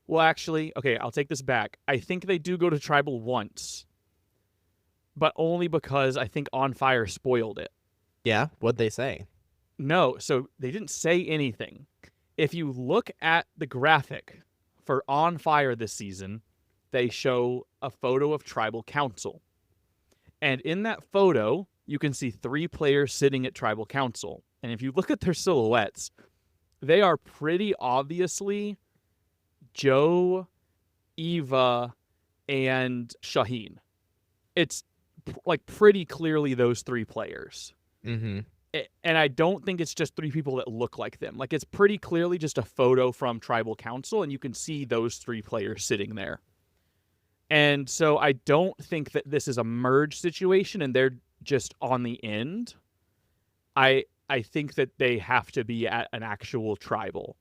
Speaker 1: well, actually, okay, I'll take this back. I think they do go to tribal once, but only because I think On Fire spoiled it.
Speaker 2: Yeah, what'd they say?
Speaker 1: No, so they didn't say anything. If you look at the graphic for On Fire this season, they show a photo of Tribal Council. And in that photo, you can see 3 players sitting at Tribal Council. And if you look at their silhouettes, they are pretty obviously Joe, Eva, and Shaheen. It's like pretty clearly those 3 players.
Speaker 2: Mm-hmm.
Speaker 1: And I don't think it's just 3 people that look like them. Like, it's pretty clearly just a photo from Tribal Council, and you can see those 3 players sitting there. And so I don't think that this is a merge situation and they're just on the end. I think that they have to be at an actual tribal.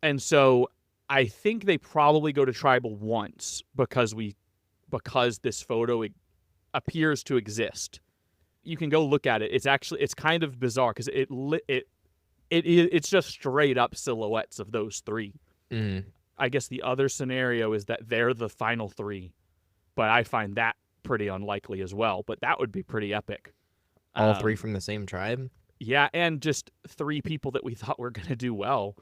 Speaker 1: And so I think they probably go to tribal once because this photo appears to exist. You can go look at it. It's kind of bizarre because it's just straight up silhouettes of those 3.
Speaker 2: Mm.
Speaker 1: I guess the other scenario is that they're the final 3, but I find that pretty unlikely as well. But that would be pretty epic.
Speaker 2: All 3 from the same tribe?
Speaker 1: Yeah, and just 3 people that we thought were going to do well.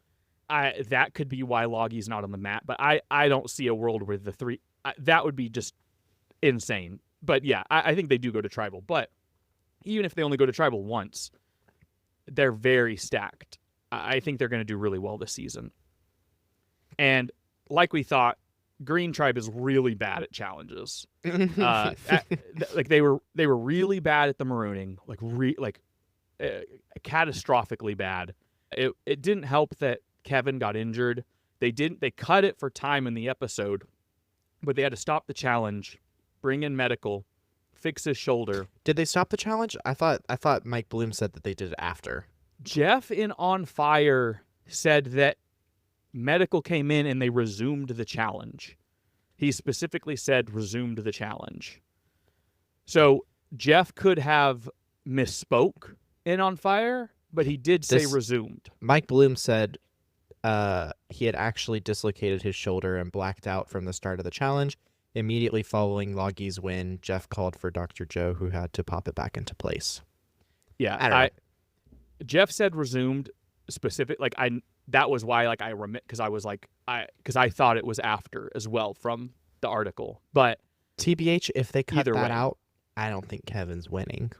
Speaker 1: That could be why Loggy's not on the map, but I don't see a world where the 3... that would be just insane. But yeah, I think they do go to tribal. But even if they only go to tribal once, they're very stacked. I think they're going to do really well this season. And like we thought, Green Tribe is really bad at challenges. Like they were really bad at the marooning, catastrophically bad. It didn't help that Kevin got injured. They cut it for time in the episode, but they had to stop the challenge, bring in medical, fix his shoulder.
Speaker 2: Did they stop the challenge? I thought Mike Bloom said that they did it after.
Speaker 1: Jeff in On Fire said that medical came in and they resumed the challenge. He specifically said resumed the challenge. So Jeff could have misspoke in On Fire, but he did say resumed.
Speaker 2: Mike Bloom said he had actually dislocated his shoulder and blacked out from the start of the challenge. Immediately following Loggy's win, Jeff called for Dr. Joe, who had to pop it back into place.
Speaker 1: Yeah,
Speaker 2: I don't know.
Speaker 1: Jeff said resumed specific. Like that was why like I remit because I was like because I thought it was after as well from the article. But
Speaker 2: TBH, if they cut
Speaker 1: either
Speaker 2: that
Speaker 1: way.
Speaker 2: out, I don't think Kevin's winning.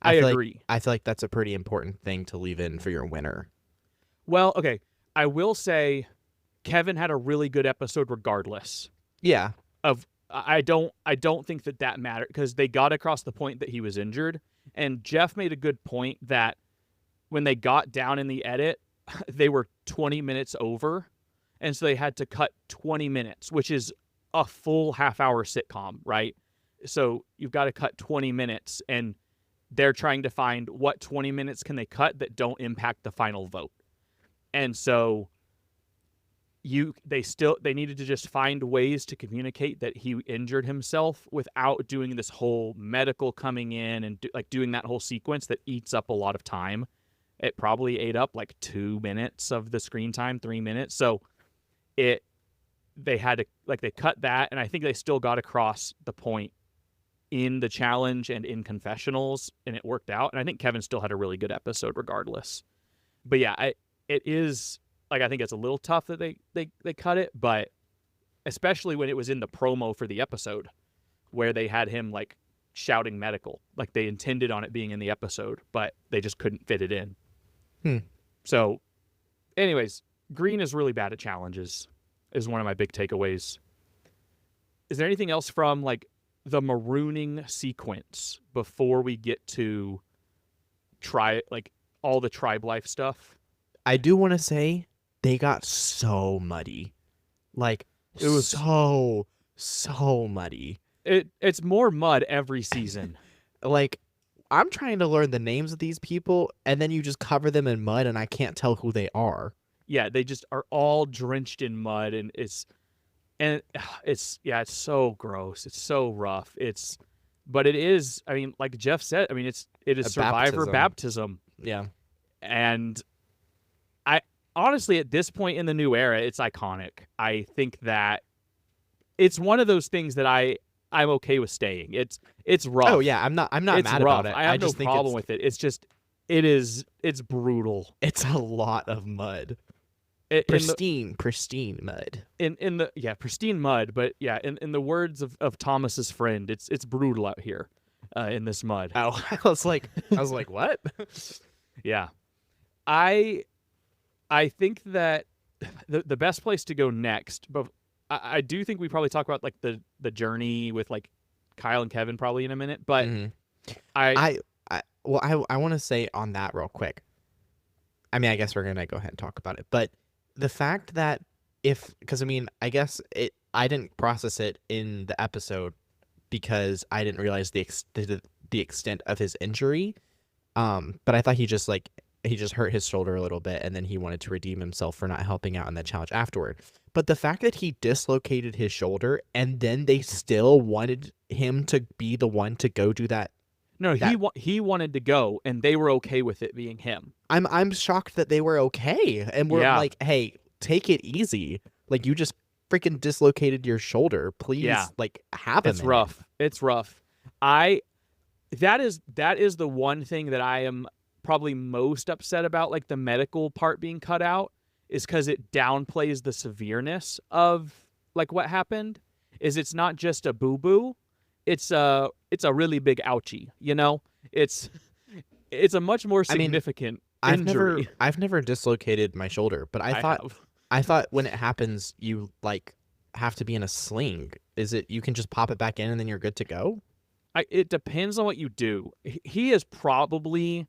Speaker 1: I
Speaker 2: feel
Speaker 1: agree.
Speaker 2: I feel like that's a pretty important thing to leave in for your winner.
Speaker 1: Well, okay. I will say Kevin had a really good episode regardless.
Speaker 2: Yeah.
Speaker 1: I don't think that mattered because they got across the point that he was injured, and Jeff made a good point that when they got down in the edit, they were 20 minutes over, and so they had to cut 20 minutes, which is a full half-hour sitcom, right? So you've got to cut 20 minutes, and they're trying to find what 20 minutes can they cut that don't impact the final vote. And so they needed to just find ways to communicate that he injured himself without doing this whole medical coming in and doing that whole sequence that eats up a lot of time. It probably ate up like 2 minutes of the screen time, 3 minutes. So they had to they cut that, and I think they still got across the point in the challenge and in confessionals, and it worked out. And I think Kevin still had a really good episode regardless. But yeah, it is I think it's a little tough that they cut it, but especially when it was in the promo for the episode where they had him shouting medical, they intended on it being in the episode, but they just couldn't fit it in. So anyways, Green is really bad at challenges is one of my big takeaways. Is there anything else from the marooning sequence before we get to all the tribe life stuff?
Speaker 2: I do want to say they got so muddy. It was so muddy.
Speaker 1: It's more mud every season.
Speaker 2: I'm trying to learn the names of these people, and then you just cover them in mud, and I can't tell who they are.
Speaker 1: Yeah, they just are all drenched in mud, and it's so gross. It's so rough. But it is. I mean, like Jeff said, I mean, it is survivor baptism.
Speaker 2: Yeah,
Speaker 1: and I honestly, at this point in the new era, it's iconic. I think that it's one of those things that I'm okay with staying. It's rough.
Speaker 2: Oh yeah, I'm not mad
Speaker 1: rough.
Speaker 2: about it.
Speaker 1: I have no
Speaker 2: just think
Speaker 1: problem with it. It's just it's brutal.
Speaker 2: It's a lot of mud. Pristine mud.
Speaker 1: Pristine mud. But yeah, in the words of Thomas's friend, it's brutal out here, in this mud.
Speaker 2: Oh, I was like, what?
Speaker 1: Yeah, I think that the best place to go next, but I do think we probably talk about the journey with Kyle and Kevin probably in a minute, but
Speaker 2: I want to say on that real quick. I mean, I guess we're gonna go ahead and talk about it, but the fact that I guess I didn't process it in the episode because I didn't realize the extent of his injury. But I thought he just hurt his shoulder a little bit, and then he wanted to redeem himself for not helping out in the challenge afterward. But the fact that he dislocated his shoulder and then they still wanted him to be the one to go do that.
Speaker 1: No, he wanted to go, and they were okay with it being him.
Speaker 2: I'm shocked that they were okay, and we're like, hey, take it easy. You just freaking dislocated your shoulder. Please, have him.
Speaker 1: It's rough. It's rough. That is the one thing that I am probably most upset about, the medical part being cut out, is because it downplays the severeness of what happened. It's not just a boo-boo. It's a really big ouchie, It's a much more significant injury.
Speaker 2: I've never dislocated my shoulder, but I thought when it happens you have to be in a sling. Is it you can just pop it back in and then you're good to go?
Speaker 1: It depends on what you do. He is probably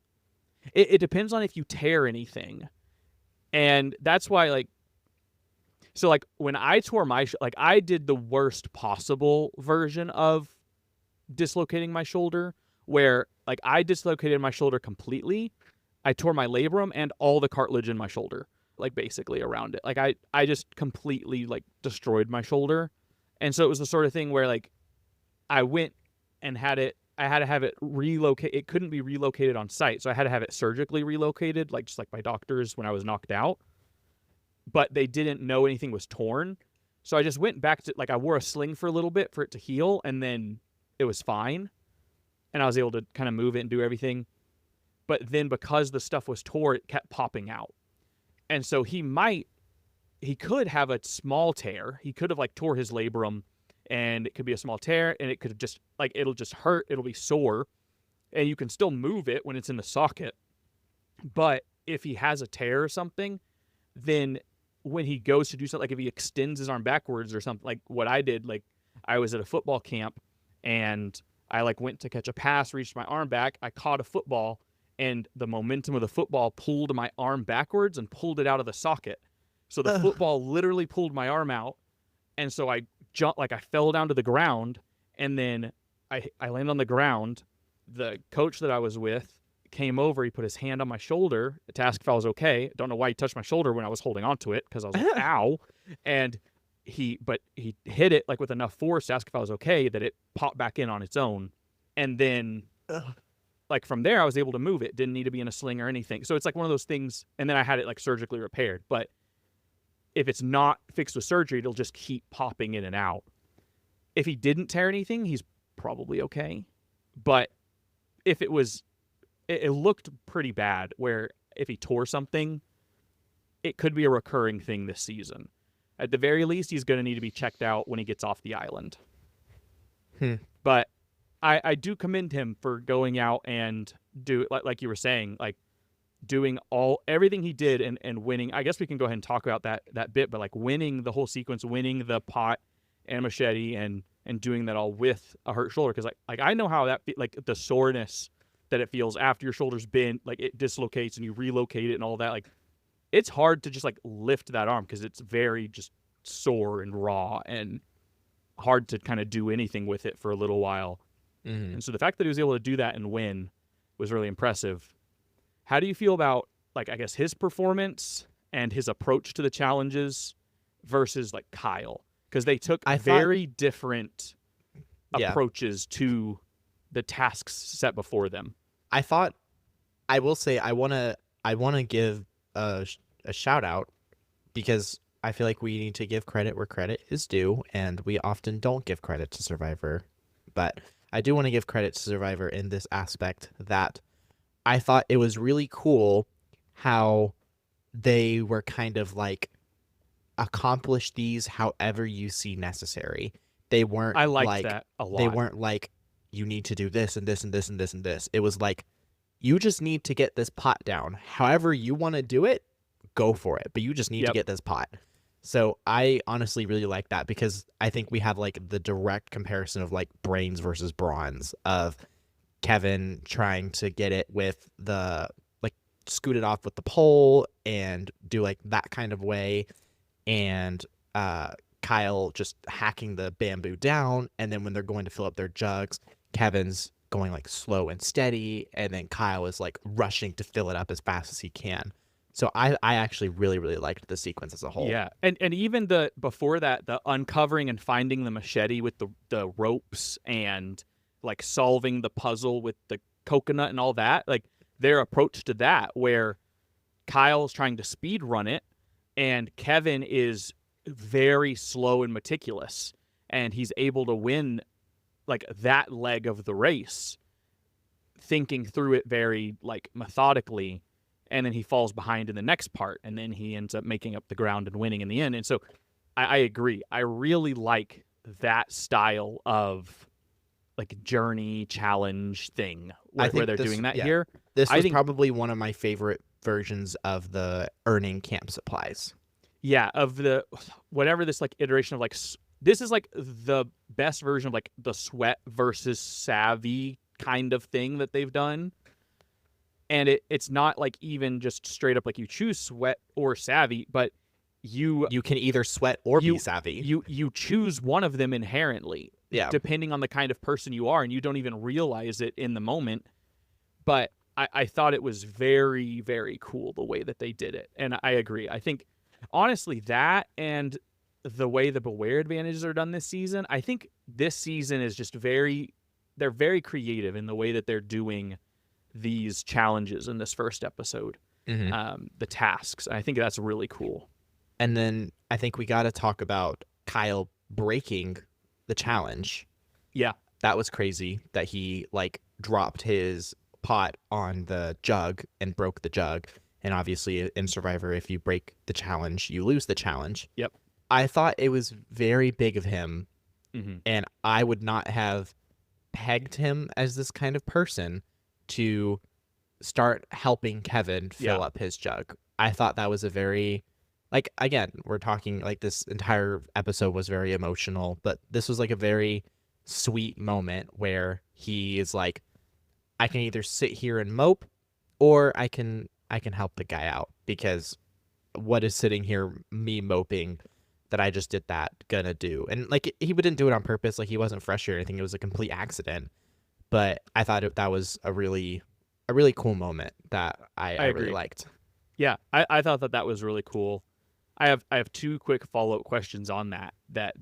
Speaker 1: it depends on if you tear anything. And that's why when I tore my I did the worst possible version of dislocating my shoulder, where I dislocated my shoulder completely. I tore my labrum and all the cartilage in my shoulder, basically around it. I just completely destroyed my shoulder. And so it was the sort of thing where I went and I had to have it relocated. It couldn't be relocated on site, so I had to have it surgically relocated, just by doctors when I was knocked out. but they didn't know anything was torn. So I just went back to, like, I wore a sling for a little bit for it to heal, and then it was fine. And I was able to kind of move it and do everything. But then because the stuff was tore, it kept popping out. And so he could have a small tear. He could have, like, tore his labrum, and it could be a small tear, and it could have just, like, it'll just hurt. It'll be sore. And you can still move it when it's in the socket. But if he has a tear or something, then when he goes to do something, like if he extends his arm backwards or something, like what I did, like I was at a football camp and I like went to catch a pass, reached my arm back, I caught a football, and the momentum of the football pulled my arm backwards and pulled it out of the socket. So the football literally pulled my arm out, and so I jumped, like I fell down to the ground, and then I landed on the ground. The coach that I was with came over, he put his hand on my shoulder to ask if I was okay. Don't know why he touched my shoulder when I was holding onto it, because I was like, ow. And he hit it like with enough force to ask if I was okay that it popped back in on its own. And then like from there I was able to move it. Didn't need to be in a sling or anything. So it's like one of those things, and then I had it like surgically repaired. But if it's not fixed with surgery, it'll just keep popping in and out. If he didn't tear anything, he's probably okay. But if it was, it looked pretty bad, where if he tore something, it could be a recurring thing this season. At the very least, he's going to need to be checked out when he gets off the island. But I do commend him for going out and do, like you were saying, like doing everything he did and winning. I guess we can go ahead and talk about that bit, but like winning the whole sequence, winning the pot and machete, and doing that all with a hurt shoulder. Because like I know how that like the soreness that it feels after your shoulder's been, like it dislocates and you relocate it and all that. Like it's hard to just like lift that arm because it's very just sore and raw and hard to kind of do anything with it for a little while. And so the fact that he was able to do that and win was really impressive. How do you feel about, like, I guess his performance and his approach to the challenges versus like Kyle? Because they took very different approaches to the tasks set before them.
Speaker 2: I will say I want to give a shout out, because I feel like we need to give credit where credit is due, and we often don't give credit to Survivor. But I do want to give credit to Survivor in this aspect, that I thought it was really cool how they were kind of like accomplish these however you see necessary. They weren't
Speaker 1: I liked that a lot.
Speaker 2: They weren't like, you need to do this and this and this and this and this. It was like, you just need to get this pot down. However you want to do it, go for it. But you just need to get this pot. So I honestly really like that, because I think we have like the direct comparison of like brains versus bronze, of Kevin trying to get it with the, like, scoot it off with the pole and do like that kind of way. And Kyle just hacking the bamboo down. And then when they're going to fill up their jugs, Kevin's going like slow and steady. And then Kyle is like rushing to fill it up as fast as he can. So I actually really, really liked the sequence as a whole.
Speaker 1: Yeah, and even before that, the uncovering and finding the machete with the ropes, and like solving the puzzle with the coconut and all that, like their approach to that, where Kyle's trying to speed run it and Kevin is very slow and meticulous, and he's able to win like that leg of the race, thinking through it very like methodically. And then he falls behind in the next part, and then he ends up making up the ground and winning in the end. And so I agree. I really like that style of like journey challenge thing where they're doing that here.
Speaker 2: This was probably one of my favorite versions of the earning camp supplies.
Speaker 1: Yeah, of the whatever this like iteration of like, this is like the best version of like the sweat versus savvy kind of thing that they've done. And it's not like even just straight up like you choose sweat or savvy, but you
Speaker 2: can either sweat or be savvy.
Speaker 1: You choose one of them inherently, depending on the kind of person you are, and you don't even realize it in the moment. But I thought it was very, very cool the way that they did it. And I agree. I think, honestly, that and the way the Beware advantages are done this season, I think this season is just they're very creative in the way that they're doing these challenges in this first episode, the tasks. I think that's really cool.
Speaker 2: And then I think we got to talk about Kyle breaking the challenge.
Speaker 1: Yeah.
Speaker 2: That was crazy that he like dropped his pot on the jug and broke the jug. And obviously in Survivor, if you break the challenge, you lose the challenge.
Speaker 1: Yep.
Speaker 2: I thought it was very big of him.
Speaker 1: Mm-hmm.
Speaker 2: And I would not have pegged him as this kind of person to start helping Kevin fill up his jug. I thought that was a very, like, again, we're talking like this entire episode was very emotional, but this was like a very sweet moment where he is like, I can either sit here and mope or I can help the guy out, because what is sitting here me moping that I just did that gonna do? And like, he didn't do it on purpose, like he wasn't fresh or anything, it was a complete accident. But I thought that was a really cool moment that I really liked.
Speaker 1: Yeah, I thought that was really cool. I have two quick follow-up questions on that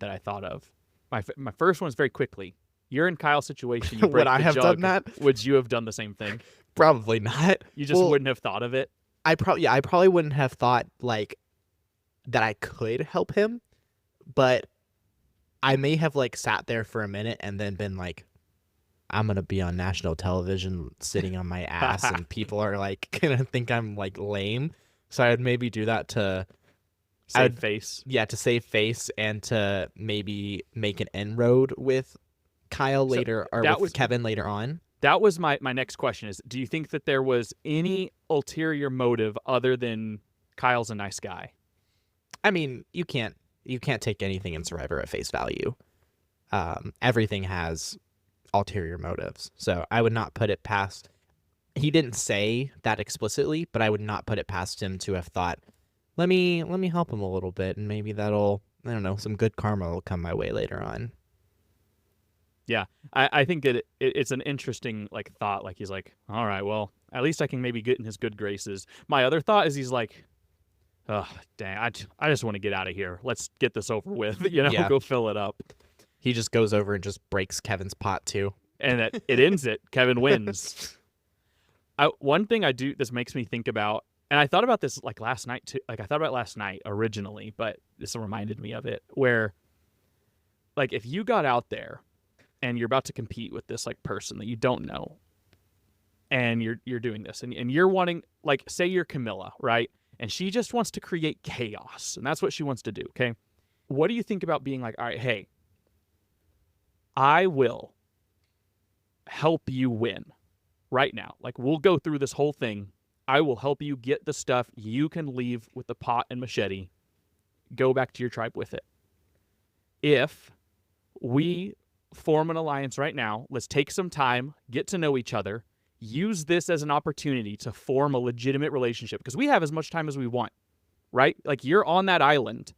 Speaker 1: I thought of. My first one is very quickly. You're in Kyle's situation. You break
Speaker 2: Would I
Speaker 1: the
Speaker 2: have
Speaker 1: jug.
Speaker 2: done that?
Speaker 1: Would you have done the same thing?
Speaker 2: Probably not.
Speaker 1: You just wouldn't have thought of it?
Speaker 2: I probably wouldn't have thought like that I could help him, but I may have like sat there for a minute and then been like, I'm gonna be on national television sitting on my ass and people are like gonna think I'm like lame. So I'd maybe do that to
Speaker 1: save face.
Speaker 2: Yeah, to save face and to maybe make an inroad with Kyle later, or with Kevin later on.
Speaker 1: That was my next question is, do you think that there was any ulterior motive other than Kyle's a nice guy?
Speaker 2: I mean, you can't take anything in Survivor at face value. Everything has ulterior motives. So I would not put it past, he didn't say that explicitly, but I would not put it past him to have thought, let me help him a little bit and maybe that'll, I don't know, some good karma will come my way later on.
Speaker 1: Yeah, I think that it's an interesting like thought. Like he's like, all right, well, at least I can maybe get in his good graces. My other thought is he's like, oh, dang, I just want to get out of here. Let's get this over with. Go fill it up.
Speaker 2: He just goes over and just breaks Kevin's pot too.
Speaker 1: And it ends it. Kevin wins. One thing this makes me think about, and I thought about this like last night too. Like I thought about it last night originally, but this reminded me of it, where like if you got out there and you're about to compete with this like person that you don't know, and you're doing this, and you're wanting, like, say you're Kamilla, right? And she just wants to create chaos, and that's what she wants to do, okay? What do you think about being like, all right, hey, I will help you win right now. Like, we'll go through this whole thing. I will help you get the stuff. You can leave with the pot and machete. Go back to your tribe with it. If we form an alliance right now, let's take some time, get to know each other, use this as an opportunity to form a legitimate relationship, because we have as much time as we want, right? Like, you're on that island.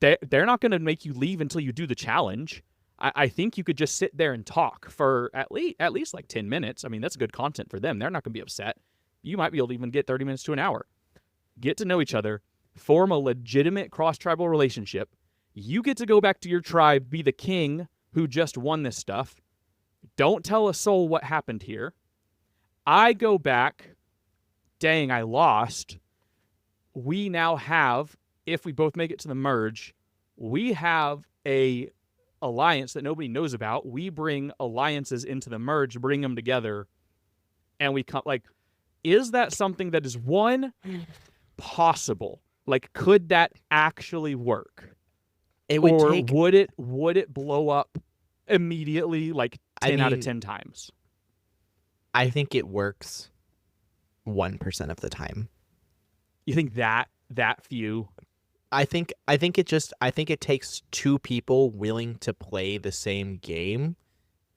Speaker 1: They're not going to make you leave until you do the challenge. I think you could just sit there and talk for at least like 10 minutes. I mean, that's good content for them. They're not going to be upset. You might be able to even get 30 minutes to an hour. Get to know each other, form a legitimate cross-tribal relationship. You get to go back to your tribe, be the king who just won this stuff. Don't tell a soul what happened here. I go back. Dang, I lost. We now have, if we both make it to the merge, we have a alliance that nobody knows about. We bring alliances into the merge, bring them together, and we come, like, is that something that is possible? Like, could that actually work?
Speaker 2: It would
Speaker 1: or
Speaker 2: take...
Speaker 1: would it blow up immediately, like 10 out of 10 times?
Speaker 2: I think it works 1% of the time.
Speaker 1: You think that few?
Speaker 2: I think it takes two people willing to play the same game,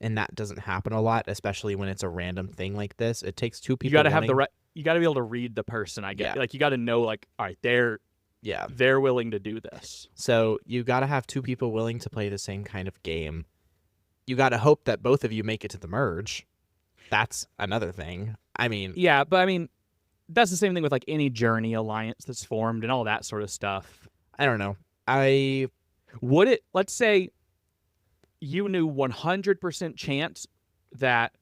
Speaker 2: and that doesn't happen a lot, especially when it's a random thing like this. It takes two people.
Speaker 1: You got to have the right. You got to be able to read the person. I get. Yeah. Like, you got to know, like, all right, they're willing to do this.
Speaker 2: So you got to have two people willing to play the same kind of game. You got to hope that both of you make it to the merge. That's another thing. I mean,
Speaker 1: yeah, but I mean, that's the same thing with like any journey alliance that's formed and all that sort of stuff.
Speaker 2: I don't know.
Speaker 1: Let's say you knew 100% chance that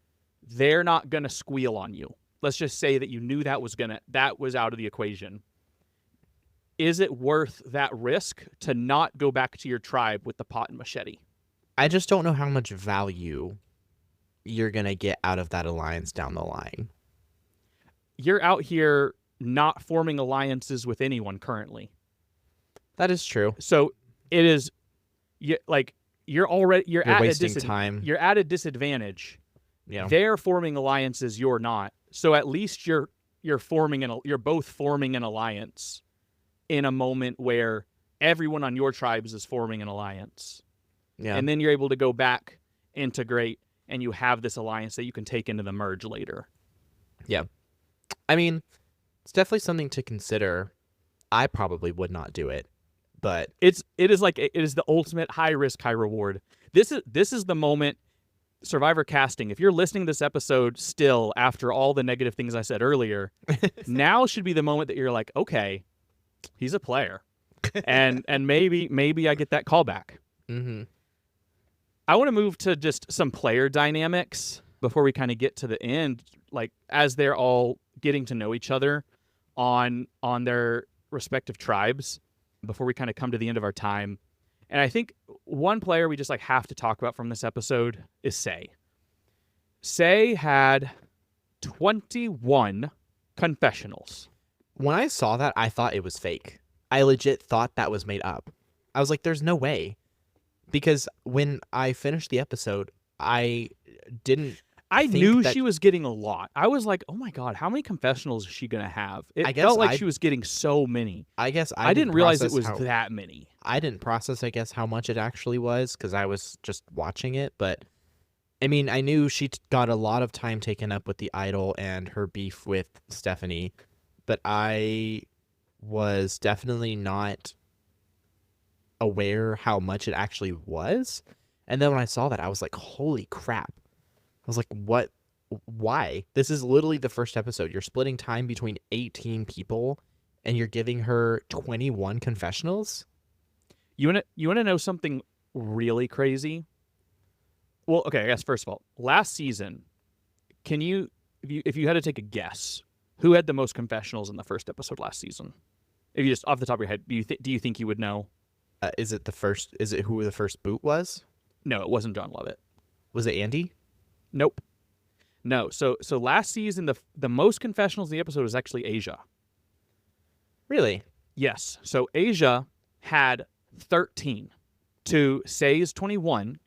Speaker 1: they're not going to squeal on you. Let's just say that you knew that was out of the equation. is it worth that risk to not go back to your tribe with the pot and machete?
Speaker 2: I just don't know how much value you're going to get out of that alliance down the line.
Speaker 1: You're out here not forming alliances with anyone currently.
Speaker 2: That is true.
Speaker 1: So it is you're at
Speaker 2: wasting time.
Speaker 1: You're at a disadvantage.
Speaker 2: Yeah.
Speaker 1: They're forming alliances, you're not. So at least you're both forming an alliance in a moment where everyone on your tribes is forming an alliance.
Speaker 2: Yeah.
Speaker 1: And then you're able to go back, integrate, and you have this alliance that you can take into the merge later.
Speaker 2: Yeah. I mean, it's definitely something to consider. I probably would not do it, but
Speaker 1: it is the ultimate high risk, high reward. This is the moment, Survivor casting. If you're listening to this episode still after all the negative things I said earlier, now should be the moment that you're like, okay, he's a player, and maybe I get that callback.
Speaker 2: Mm-hmm.
Speaker 1: I want to move to just some player dynamics before we kind of get to the end, like as they're all getting to know each other on their respective tribes before we kind of come to the end of our time. And I think one player we just like have to talk about from this episode is Say. Say had 21 confessionals.
Speaker 2: When I saw that, I thought it was fake. I legit thought that was made up. I was like, there's no way. Because when I finished the episode, I
Speaker 1: knew she was getting a lot. I was like, oh my God, how many confessionals is she going to have? It felt like she was getting so many.
Speaker 2: I guess
Speaker 1: I didn't realize it was that many.
Speaker 2: I didn't process, I guess, how much it actually was because I was just watching it. But, I mean, I knew she got a lot of time taken up with the idol and her beef with Stephanie. But I was definitely not aware how much it actually was. And then when I saw that, I was like, holy crap. I was like, what? Why? This is literally the first episode. You're splitting time between 18 people and you're giving her 21 confessionals?
Speaker 1: You want to know something really crazy? Well, okay, I guess first of all, last season, if you had to take a guess, who had the most confessionals in the first episode last season? If you just off the top of your head, do you think you would know?
Speaker 2: Is it who the first boot was?
Speaker 1: No, it wasn't John Lovett.
Speaker 2: Was it Andy?
Speaker 1: Nope. No. So last season, the most confessionals in the episode was actually Asia.
Speaker 2: Really?
Speaker 1: Yes. So Asia had 13 to Say's 21.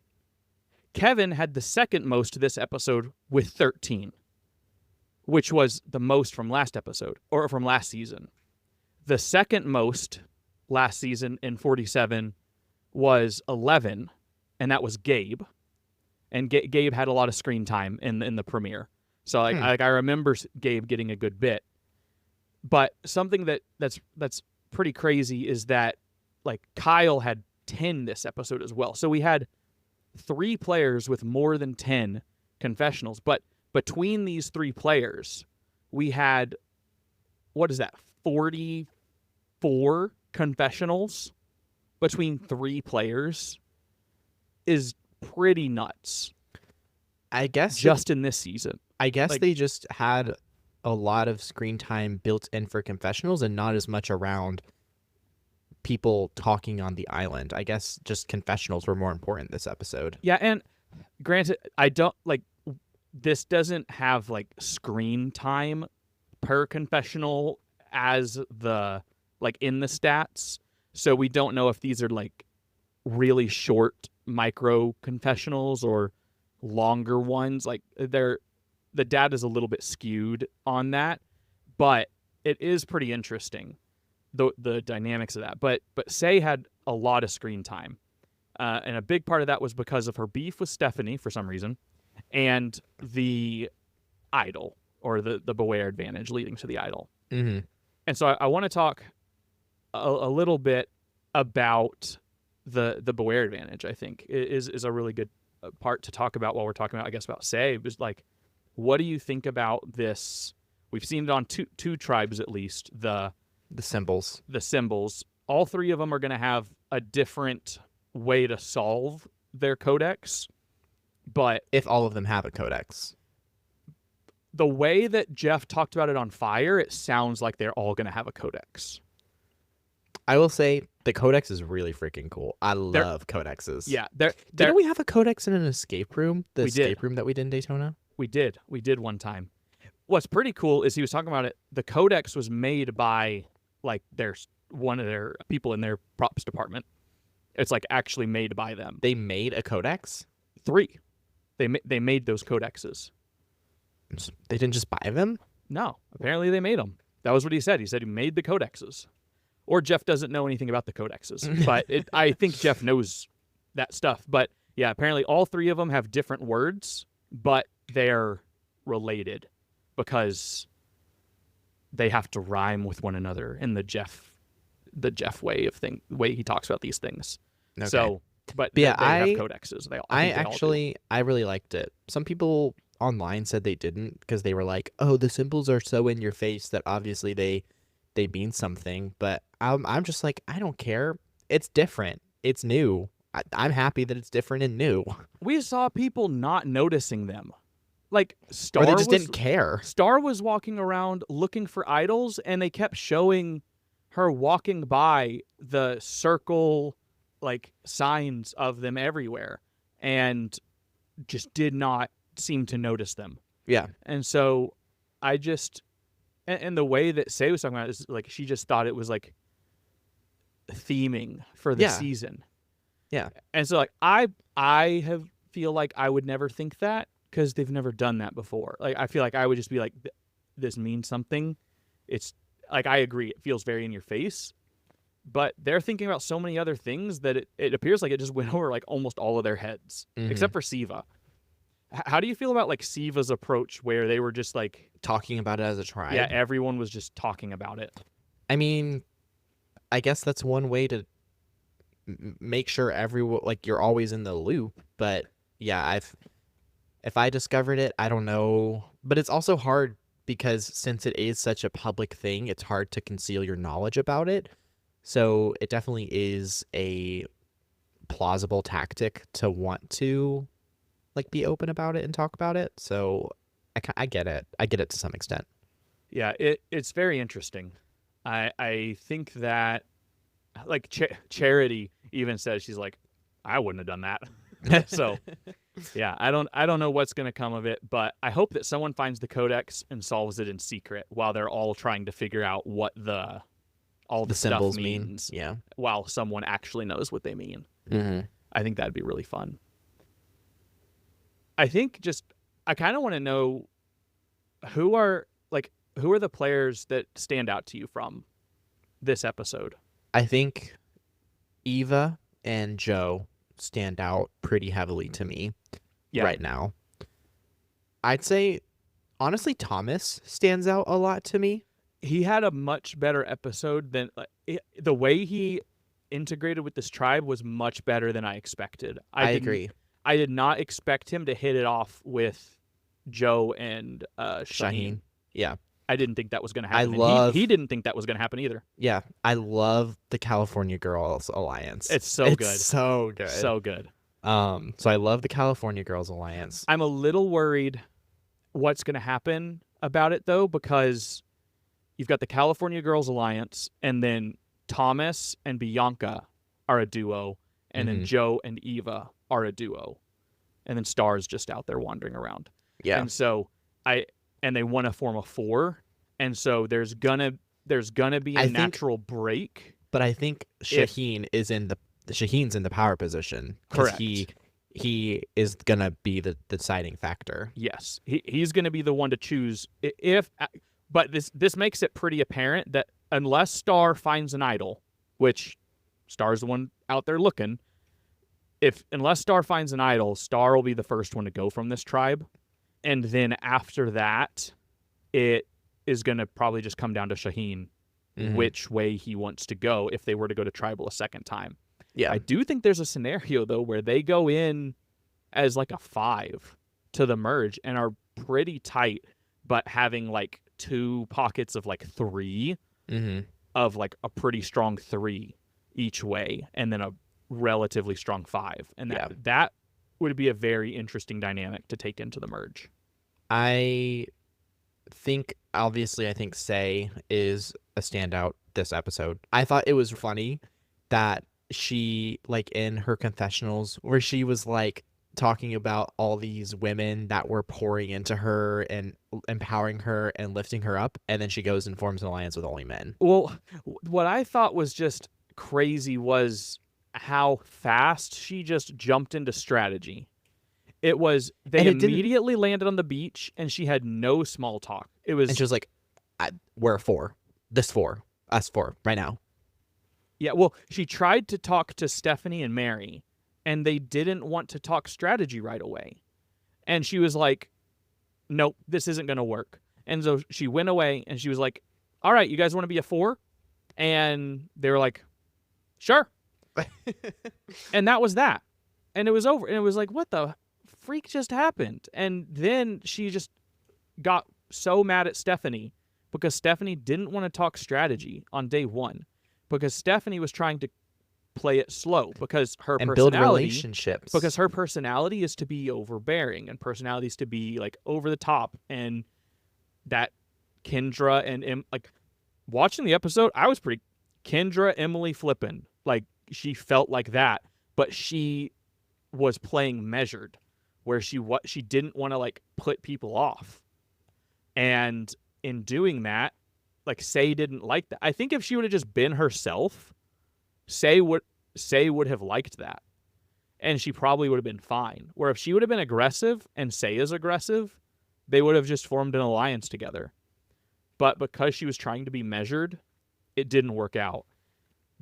Speaker 1: Kevin had the second most this episode with 13, which was the most from last episode or from last season. The second most last season in 47 was 11, and that was Gabe. And Gabe had a lot of screen time in the premiere. So I remember Gabe getting a good bit. But something that's pretty crazy is that like Kyle had 10 this episode as well. So we had 3 players with more than 10 confessionals. But between these 3 players, we had, what is that, 44 confessionals between 3 players is pretty nuts.
Speaker 2: I guess
Speaker 1: just in this season.
Speaker 2: I guess they just had a lot of screen time built in for confessionals and not as much around people talking on the island. I guess just confessionals were more important this episode.
Speaker 1: Yeah, and granted, this doesn't have like screen time per confessional as the like in the stats. So we don't know if these are like really short micro confessionals or longer ones. Like the data is a little bit skewed on that, but it is pretty interesting, the dynamics of that. But Say had a lot of screen time, and a big part of that was because of her beef with Stephanie for some reason, and the idol or the Beware advantage leading to the idol.
Speaker 2: Mm-hmm.
Speaker 1: And so I want to talk a little bit about the Beware advantage. I think is a really good part to talk about while we're talking about, I guess, about Say. Is like, what do you think about this? We've seen it on two tribes at least. The
Speaker 2: symbols.
Speaker 1: The symbols. All 3 of them are going to have a different way to solve their codex. But
Speaker 2: if all of them have a codex,
Speaker 1: the way that Jeff talked about it on Fire, it sounds like they're all going to have a codex.
Speaker 2: I will say the Codex is really freaking cool. I love Codexes.
Speaker 1: Yeah,
Speaker 2: Didn't we have a Codex in an escape room? The
Speaker 1: We did.
Speaker 2: escape room that we did in Daytona?
Speaker 1: we did one time. What's pretty cool is he was talking about it. The Codex was made by like one of their people in their props department. It's like actually made by them.
Speaker 2: They made a Codex?
Speaker 1: 3. They made those Codexes.
Speaker 2: They didn't just buy them?
Speaker 1: No, apparently they made them. That was what he said. He said he made the Codexes. Or Jeff doesn't know anything about the Codexes. But I think Jeff knows that stuff. But yeah, apparently all 3 of them have different words, but they're related because they have to rhyme with one another in the Jeff way way he talks about these things.
Speaker 2: Okay.
Speaker 1: So, but
Speaker 2: yeah,
Speaker 1: they have Codexes.
Speaker 2: I really liked it. Some people online said they didn't because they were like, "Oh, the symbols are so in your face that obviously they mean something." But I'm just like, I don't care. It's different. It's new. I'm happy that it's different and new.
Speaker 1: We saw people not noticing them. Like
Speaker 2: Or they just didn't care.
Speaker 1: Star was walking around looking for idols, and they kept showing her walking by the circle, like signs of them everywhere, and just did not seem to notice them.
Speaker 2: Yeah.
Speaker 1: And so I just, and the way that Say was talking about it is like she just thought it was like theming for the season.
Speaker 2: Yeah.
Speaker 1: And so like I feel like I would never think that because they've never done that before. Like I feel like I would just be like, this means something. It's like, I agree, it feels very in your face, but they're thinking about so many other things that it appears like it just went over like almost all of their heads, except for Siva. How do you feel about like Siva's approach where they were just like
Speaker 2: talking about it as a tribe?
Speaker 1: Yeah, everyone was just talking about it.
Speaker 2: I mean, I guess that's one way to make sure everyone, like, you're always in the loop. But yeah, if I discovered it, I don't know. But it's also hard because since it is such a public thing, it's hard to conceal your knowledge about it. So it definitely is a plausible tactic to want to like be open about it and talk about it. So I get it. I get it to some extent.
Speaker 1: Yeah, it's very interesting. I think that like Charity even says, she's like, I wouldn't have done that. So yeah, I don't know what's going to come of it, but I hope that someone finds the Codex and solves it in secret while they're all trying to figure out what all the
Speaker 2: symbols
Speaker 1: stuff means.
Speaker 2: Yeah.
Speaker 1: While someone actually knows what they mean.
Speaker 2: Mm-hmm.
Speaker 1: I think that'd be really fun. I think I kind of want to know who are the players that stand out to you from this episode.
Speaker 2: I think Eva and Joe stand out pretty heavily to me right now. I'd say, honestly, Thomas stands out a lot to me.
Speaker 1: He had a much better episode than the way he integrated with this tribe was much better than I expected. I
Speaker 2: agree.
Speaker 1: I did not expect him to hit it off with Joe and Shaheen.
Speaker 2: Yeah.
Speaker 1: I didn't think that was going to happen. He didn't think that was going to happen either.
Speaker 2: Yeah. I love the California Girls Alliance.
Speaker 1: It's so good.
Speaker 2: So good.
Speaker 1: So good.
Speaker 2: So I love the California Girls Alliance.
Speaker 1: I'm a little worried what's going to happen about it, though, because you've got the California Girls Alliance, and then Thomas and Bianca are a duo, and then Joe and Eva are a duo, and then Star's just out there wandering around.
Speaker 2: Yeah.
Speaker 1: And so they want to form a 4, and so there's gonna be a natural break.
Speaker 2: But I think Shaheen's in the power position.
Speaker 1: Correct.
Speaker 2: He is gonna be the deciding factor.
Speaker 1: Yes, he's gonna be the one to choose but this makes it pretty apparent that unless Star finds an idol, which Star's the one out there looking, unless Star finds an idol, Star will be the first one to go from this tribe. And then after that, it is going to probably just come down to Shaheen, which way he wants to go if they were to go to tribal a second time.
Speaker 2: Yeah.
Speaker 1: I do think there's a scenario, though, where they go in as like a 5 to the merge and are pretty tight, but having like 2 pockets of like 3 of like a pretty strong 3 each way, and then a relatively strong 5. And that would be a very interesting dynamic to take into the merge.
Speaker 2: I think Say is a standout this episode. I thought it was funny that she, like, in her confessionals where she was like talking about all these women that were pouring into her and empowering her and lifting her up, and then she goes and forms an alliance with only men.
Speaker 1: Well, what I thought was just crazy was how fast she just jumped into strategy. It was, they immediately landed on the beach, and she had no small talk. It was,
Speaker 2: and she was like, "We're four, us four, right now."
Speaker 1: Yeah, well, she tried to talk to Stephanie and Mary, and they didn't want to talk strategy right away. And she was like, "Nope, this isn't going to work." And so she went away, and she was like, "All right, you guys want to be a 4?" And they were like, "Sure." And that was that. And it was over. And it was like, what the freak just happened? And then she just got so mad at Stephanie because Stephanie didn't want to talk strategy on day 1 because Stephanie was trying to play it slow because her
Speaker 2: and
Speaker 1: personality,
Speaker 2: build relationships.
Speaker 1: because her personality is to be overbearing and personality is to be like over the top, and that Kendra and like watching the episode, I was pretty Kendra, Emily flipping, like she felt like that, but she was playing measured, where she didn't want to like put people off, and in doing that, like Say didn't like that. I think if she would have just been herself, Say would have liked that, and she probably would have been fine. Where if she would have been aggressive and Say is aggressive, they would have just formed an alliance together. But because she was trying to be measured, it didn't work out.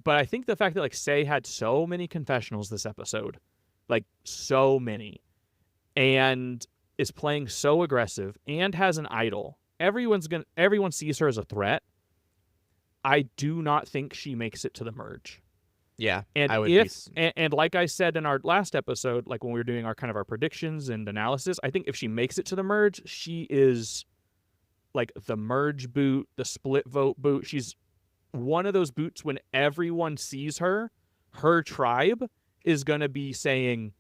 Speaker 1: But I think the fact that like Say had so many confessionals this episode, like so many, and is playing so aggressive and has an idol. Everyone sees her as a threat. I do not think she makes it to the merge.
Speaker 2: Yeah,
Speaker 1: and
Speaker 2: I would
Speaker 1: and like I said in our last episode, like when we were doing our kind of our predictions and analysis, I think if she makes it to the merge, she is like the merge boot, the split vote boot. She's one of those boots when everyone sees her, her tribe is going to be saying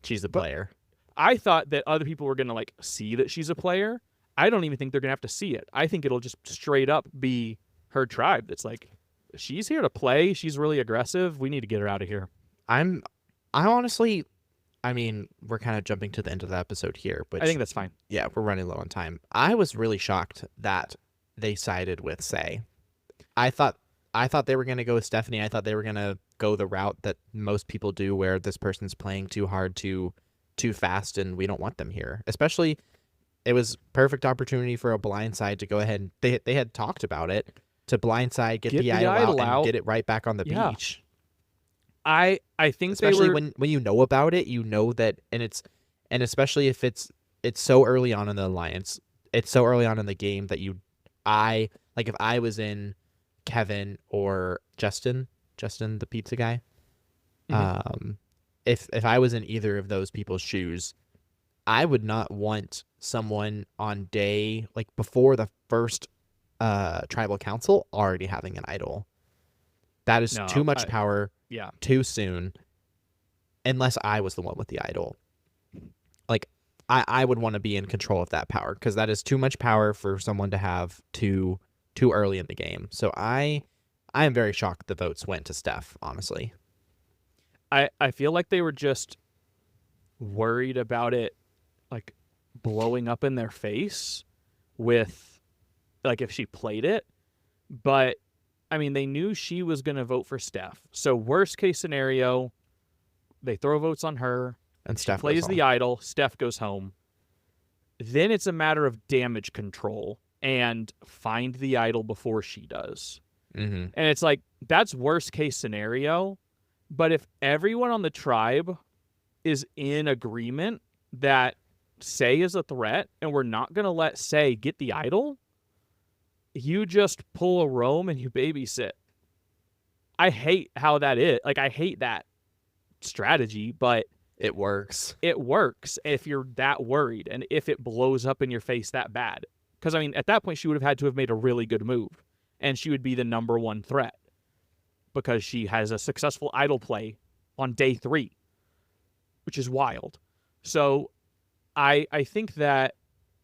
Speaker 2: she's a player.
Speaker 1: I thought that other people were going to like see that she's a player. I don't even think they're going to have to see it. I think it'll just straight up be her tribe that's like, she's here to play. She's really aggressive. We need to get her out of here.
Speaker 2: I honestly, I mean, we're kind of jumping to the end of the episode here, but
Speaker 1: I think that's fine.
Speaker 2: Yeah, we're running low on time. I was really shocked that they sided with Say. I thought they were going to go with Stephanie. I thought they were going to go the route that most people do, where this person's playing too hard, too fast, and we don't want them here. Especially, it was perfect opportunity for a blindside to go ahead. And they had talked about it, to blindside, get the idol out and get it right back on the beach.
Speaker 1: I think
Speaker 2: especially when you know about it, you know that, and especially if it's so early on in the alliance, it's so early on in the game that if I was in Kevin or Justin the pizza guy, if I was in either of those people's shoes, I would not want someone on day, like before the first tribal council, already having an idol. That is too much power too soon, unless I was the one with the idol. Like, I would want to be in control of that power, because that is too much power for someone to have too early in the game. So I am very shocked the votes went to Steph, honestly.
Speaker 1: I feel like they were just worried about it, like, blowing up in their face with, like, if she played it. But, I mean, they knew she was going to vote for Steph. So worst case scenario, they throw votes on her.
Speaker 2: And Steph
Speaker 1: plays the idol. Steph goes home. Then it's a matter of damage control and find the idol before she does.
Speaker 2: Mm-hmm.
Speaker 1: And it's like, that's worst case scenario. But if everyone on the tribe is in agreement that Say is a threat and we're not going to let Say get the idol, you just pull a Rome and you babysit. I hate how that is. Like, I hate that strategy, but
Speaker 2: it works.
Speaker 1: It works if you're that worried and if it blows up in your face that bad. Because, I mean, at that point, she would have had to have made a really good move, and she would be the number one threat because she has a successful idol play on day 3, which is wild. So I think that,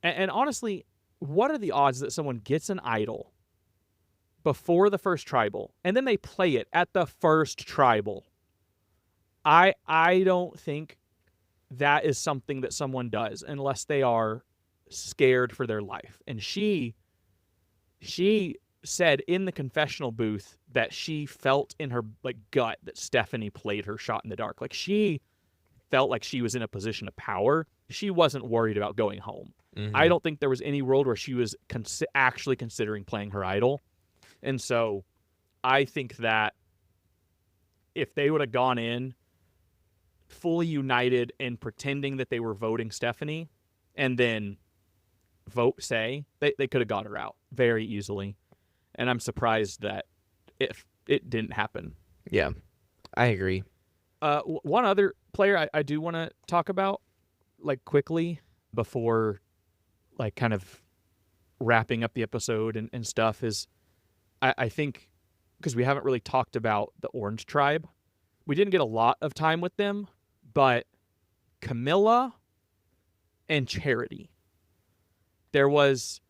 Speaker 1: and honestly, what are the odds that someone gets an idol before the first tribal, and then they play it at the first tribal. I don't think that is something that someone does unless they are scared for their life. And she said in the confessional booth that she felt in her like gut that Stephanie played her shot in the dark. Like she felt like she was in a position of power. She wasn't worried about going home.
Speaker 2: Mm-hmm.
Speaker 1: I don't think there was any world where she was actually considering playing her idol. And so I think that if they would have gone in fully united and pretending that they were voting Stephanie and then vote Say, they could have got her out very easily. And I'm surprised that if it didn't happen.
Speaker 2: Yeah, I agree.
Speaker 1: One other player I do want to talk about, like, quickly before, like, kind of wrapping up the episode and stuff is, I think, because we haven't really talked about the Orange Tribe. We didn't get a lot of time with them, but Kamilla and Charity. There was,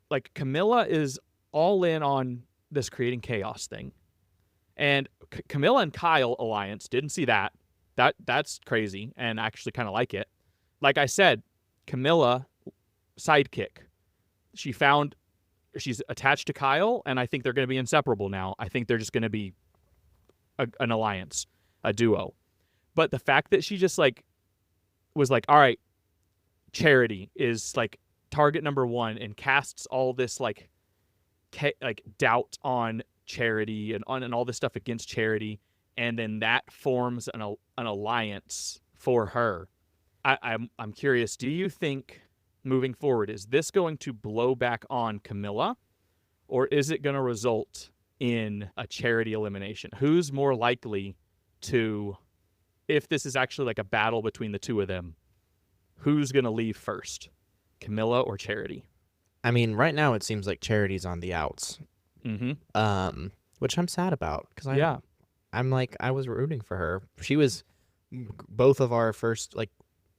Speaker 1: like, Kamilla is all in on this creating chaos thing. And Kamilla and Kyle alliance, didn't see that. That's crazy, and I actually kind of like it. Like I said, Kamilla, sidekick. She's attached to Kyle, and I think they're going to be inseparable now. I think they're just going to be an alliance, a duo. But the fact that she just, like, was like, all right, Charity is, like, target number one, and casts all this, like doubt on Charity and all this stuff against Charity, and then that forms an alliance for her. I'm curious, do you think moving forward, is this going to blow back on Kamilla, or is it going to result in a Charity elimination? Who's more likely to, if this is actually like a battle between the two of them, who's going to leave first, Kamilla or Charity?
Speaker 2: I mean, right now it seems like Charity's on the outs.
Speaker 1: Mm-hmm.
Speaker 2: Which I'm sad about, because
Speaker 1: Yeah.
Speaker 2: I'm like, I was rooting for her. She was both of our first, like,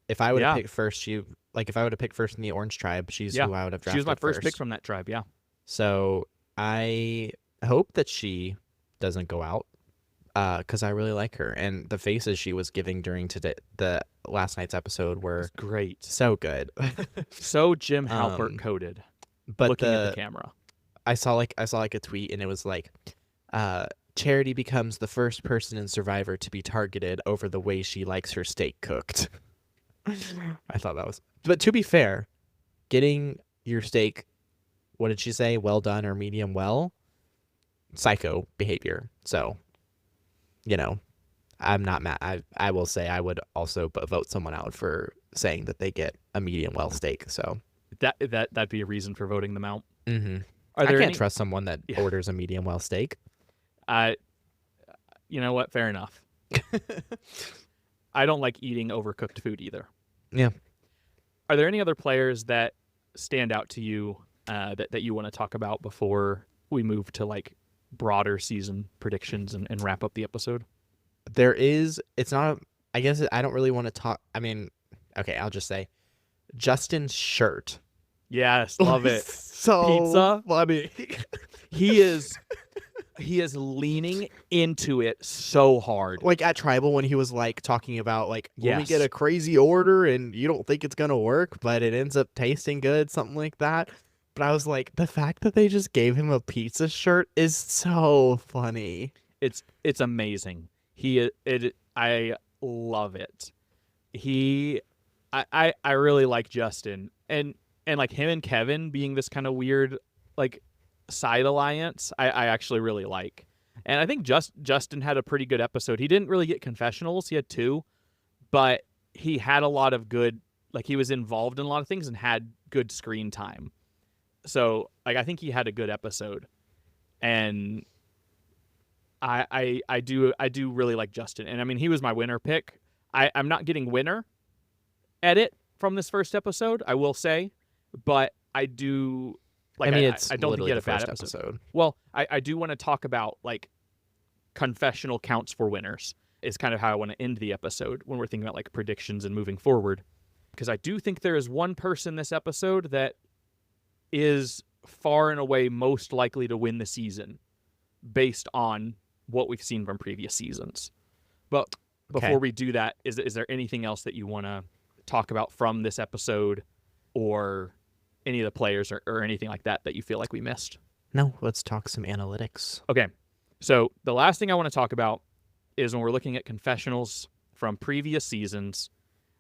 Speaker 2: if I would have picked first, if I would have picked first in the Orange Tribe, she's who I would have drafted.
Speaker 1: She was my first
Speaker 2: first
Speaker 1: pick from that tribe, yeah.
Speaker 2: So I hope that she doesn't go out, because I really like her, and the faces she was giving during the last night's episode were
Speaker 1: great,
Speaker 2: so good,
Speaker 1: so Jim Halpert coded.
Speaker 2: But
Speaker 1: looking at the camera,
Speaker 2: I saw a tweet, and it was like, Charity becomes the first person in Survivor to be targeted over the way she likes her steak cooked. I thought that was, but to be fair, getting your steak, what did she say? Well done or medium well? Psycho behavior. So, I'm not mad. I will say I would also vote someone out for saying that they get a medium well steak. So
Speaker 1: that'd be a reason for voting them out.
Speaker 2: Mm-hmm. I can't trust someone that orders a medium well steak.
Speaker 1: You know what? Fair enough. I don't like eating overcooked food either.
Speaker 2: Yeah.
Speaker 1: Are there any other players that stand out to you that you want to talk about before we move to, like, broader season predictions and wrap up the episode?
Speaker 2: There is. It's not. I guess I don't really want to talk. I mean, okay, I'll just say Justin's shirt.
Speaker 1: Yes, love it.
Speaker 2: So
Speaker 1: pizza.
Speaker 2: funny.
Speaker 1: He is leaning into it so hard.
Speaker 2: Like at Tribal, when he was like talking about, like, when we
Speaker 1: Yes.
Speaker 2: get a crazy order and you don't think it's gonna work, but it ends up tasting good, something like that. But I was like, the fact that they just gave him a pizza shirt is so funny.
Speaker 1: It's amazing. I love it. I really like Justin, and like him and Kevin being this kind of weird, like, side alliance. I actually really like, and I think Justin had a pretty good episode. He didn't really get confessionals. He had 2, but he had a lot of good, like, he was involved in a lot of things and had good screen time. So, like, I think he had a good episode, and I do really like Justin. And I mean, he was my winner pick. I'm not getting winner edit from this first episode, I will say, but I do. Like, I mean, I don't think he had a bad episode. Well, I do want to talk about, like, confessional counts for winners is kind of how I want to end the episode when we're thinking about, like, predictions and moving forward. Because I do think there is one person this episode that is far and away most likely to win the season based on what we've seen from previous seasons. But before we do that, is there anything else that you want to talk about from this episode or any of the players or anything like that you feel like we missed?
Speaker 2: No, let's talk some analytics.
Speaker 1: Okay. So the last thing I want to talk about is when we're looking at confessionals from previous seasons.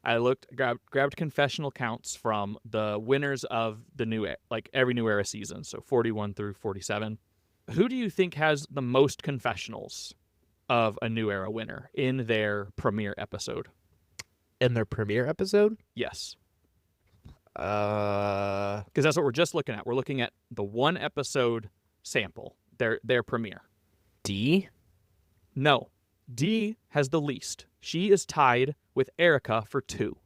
Speaker 1: I grabbed confessional counts from the winners of the every New Era season, so 41 through 47. Who do you think has the most confessionals of a New Era winner in their premiere episode?
Speaker 2: In their premiere episode?
Speaker 1: Yes.
Speaker 2: Because
Speaker 1: that's what we're just looking at. We're looking at the one episode sample, their premiere.
Speaker 2: D?
Speaker 1: No. D has the least. She is tied with Erica for 2.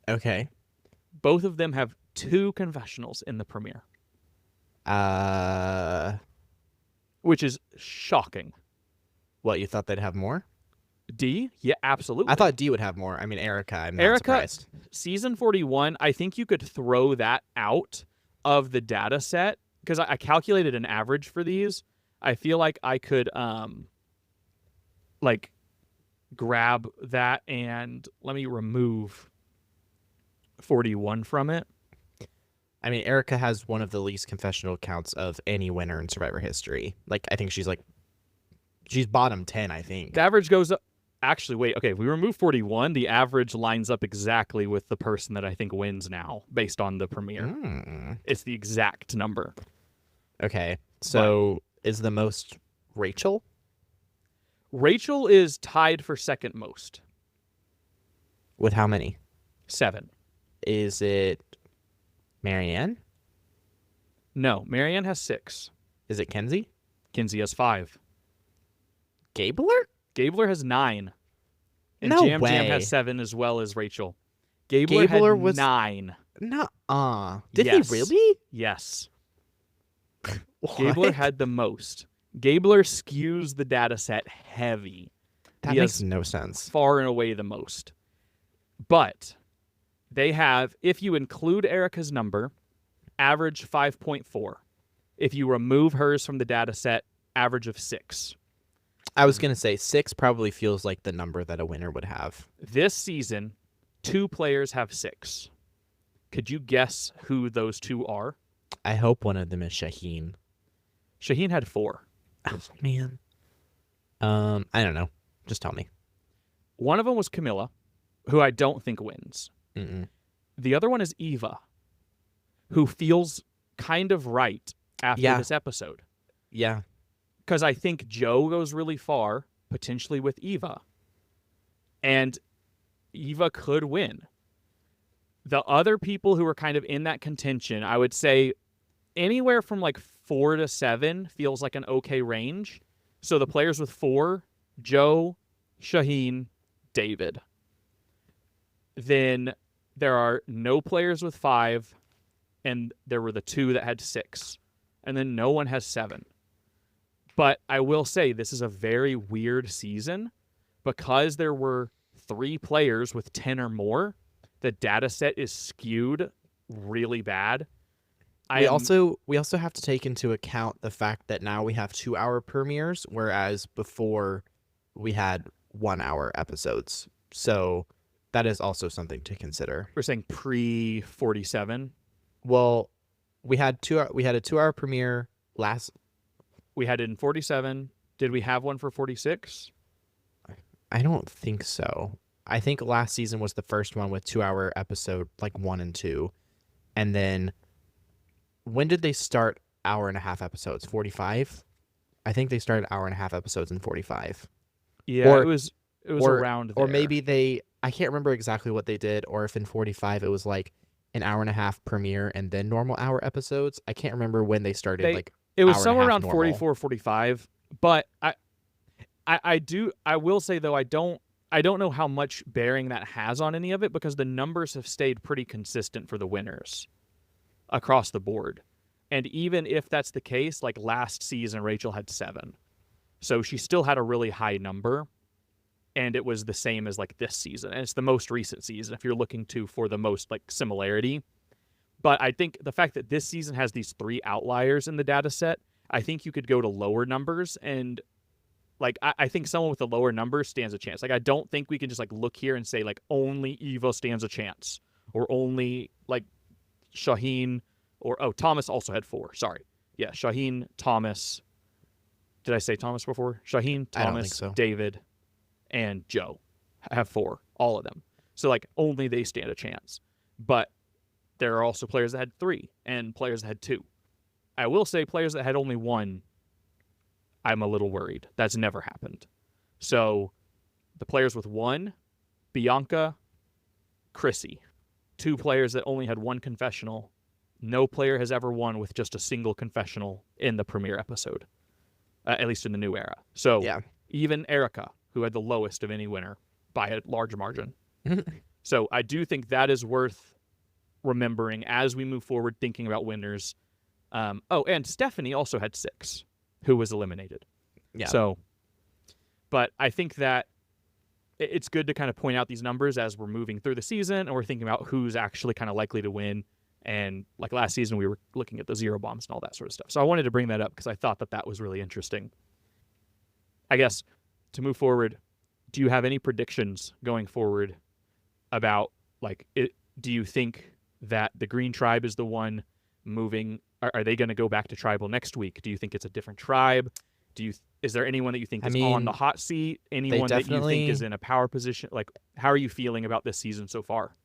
Speaker 2: Okay.
Speaker 1: Both of them have 2 confessionals in the premiere. Which is shocking.
Speaker 2: What, you thought they'd have more?
Speaker 1: D? Yeah, absolutely.
Speaker 2: I thought D would have more. I mean, Erica, I'm not surprised.
Speaker 1: Season 41, I think you could throw that out of the data set because I calculated an average for these. I feel like I could grab that and let me remove 41 from it.
Speaker 2: I mean, Erica has one of the least confessional counts of any winner in Survivor history. I think she's bottom 10, I think.
Speaker 1: The average goes up. Actually, wait. Okay, if we remove 41, the average lines up exactly with the person that I think wins now based on the premiere. It's the exact number.
Speaker 2: Okay, so is the most Rachel?
Speaker 1: Rachel is tied for second most.
Speaker 2: With how many?
Speaker 1: 7.
Speaker 2: Is it Marianne?
Speaker 1: No, Marianne has 6.
Speaker 2: Is it Kenzie?
Speaker 1: Kinsey has 5.
Speaker 2: Gabler?
Speaker 1: Gabler has 9. And
Speaker 2: No
Speaker 1: Jam
Speaker 2: way.
Speaker 1: Jam has 7 as well as Rachel. Gabler had 9.
Speaker 2: Nuh-uh. Did
Speaker 1: Yes.
Speaker 2: he really?
Speaker 1: Yes.
Speaker 2: What?
Speaker 1: Gabler had the most. Gabler skews the data set heavy.
Speaker 2: That
Speaker 1: He
Speaker 2: makes
Speaker 1: has
Speaker 2: no sense.
Speaker 1: far and away the most. But they have, if you include Erica's number, average 5.4. If you remove hers from the data set, average of 6.
Speaker 2: I was going to say 6 probably feels like the number that a winner would have.
Speaker 1: This season, 2 players have 6. Could you guess who those 2 are?
Speaker 2: I hope one of them is Shaheen.
Speaker 1: Shaheen had 4.
Speaker 2: Oh, man. I don't know. Just tell me.
Speaker 1: One of them was Kamilla, who I don't think wins.
Speaker 2: Mm-mm.
Speaker 1: The other one is Eva, who feels kind of right after this episode.
Speaker 2: Yeah.
Speaker 1: Because I think Joe goes really far, potentially with Eva. And Eva could win. The other people who are kind of in that contention, I would say anywhere from 4 to 7 feels like an okay range. So the players with 4, Joe, Shaheen, David. Then there are no players with 5, and there were the 2 that had 6. And then no one has 7. But I will say this is a very weird season because there were 3 players with 10 or more. The data set is skewed really bad.
Speaker 2: We also have to take into account the fact that now we have 2-hour premieres, whereas before we had 1-hour episodes. So that is also something to consider.
Speaker 1: We're saying pre-47.
Speaker 2: Well, we had a 2-hour premiere last.
Speaker 1: We had it in 47. Did we have one for 46?
Speaker 2: I don't think so. I think last season was the first one with 2-hour episode 1 and 2, and then. When did they start hour-and-a-half episodes? 45? I think they started hour-and-a-half episodes in 45.
Speaker 1: Yeah, it was around there.
Speaker 2: Or maybe I can't remember exactly what they did, or if in 45 it was an hour-and-a-half premiere and then normal hour episodes. I can't remember when they started
Speaker 1: it was somewhere
Speaker 2: hour-and-a-half
Speaker 1: around
Speaker 2: normal.
Speaker 1: 44, 45. But I will say though I don't know how much bearing that has on any of it because the numbers have stayed pretty consistent for the winners across the board. And even if that's the case, last season, Rachel had 7. So she still had a really high number. And it was the same as this season. And it's the most recent season if you're looking for the most similarity. But I think the fact that this season has these 3 outliers in the data set, I think you could go to lower numbers. And like, I think someone with a lower number stands a chance. Like, I don't think we can just like look here and say like only Evo stands a chance, or only like Shaheen, or Thomas also had 4. Sorry. Yeah, Shaheen, Thomas. Did I say Thomas before? Shaheen,
Speaker 2: I don't think
Speaker 1: Thomas,
Speaker 2: so.
Speaker 1: David, and Joe have 4, all of them. So like only they stand a chance. But there are also players that had 3 and players that had 2. I will say players that had only 1, I'm a little worried. That's never happened. So the players with 1, Bianca, Chrissy. 2 players that only had 1 confessional. No player has ever won with just a single confessional in the premiere episode, at least in the new era. So
Speaker 2: Yeah.
Speaker 1: even Erica, who had the lowest of any winner by a large margin. So I do think that is worth remembering as we move forward thinking about winners. And Stephanie also had 6, who was eliminated.
Speaker 2: Yeah.
Speaker 1: So, but I think that it's good to kind of point out these numbers as we're moving through the season and we're thinking about who's actually kind of likely to win. And like last season, we were looking at the 0 bombs and all that sort of stuff. So I wanted to bring that up because I thought that was really interesting. I guess to move forward, do you have any predictions going forward about like do you think that the Green Tribe is the one moving? Are they going to go back to tribal next week? Do you think it's a different tribe? Is there anyone that you think is on the hot seat? Anyone that you think is in a power position? Like, how are you feeling about this season so far?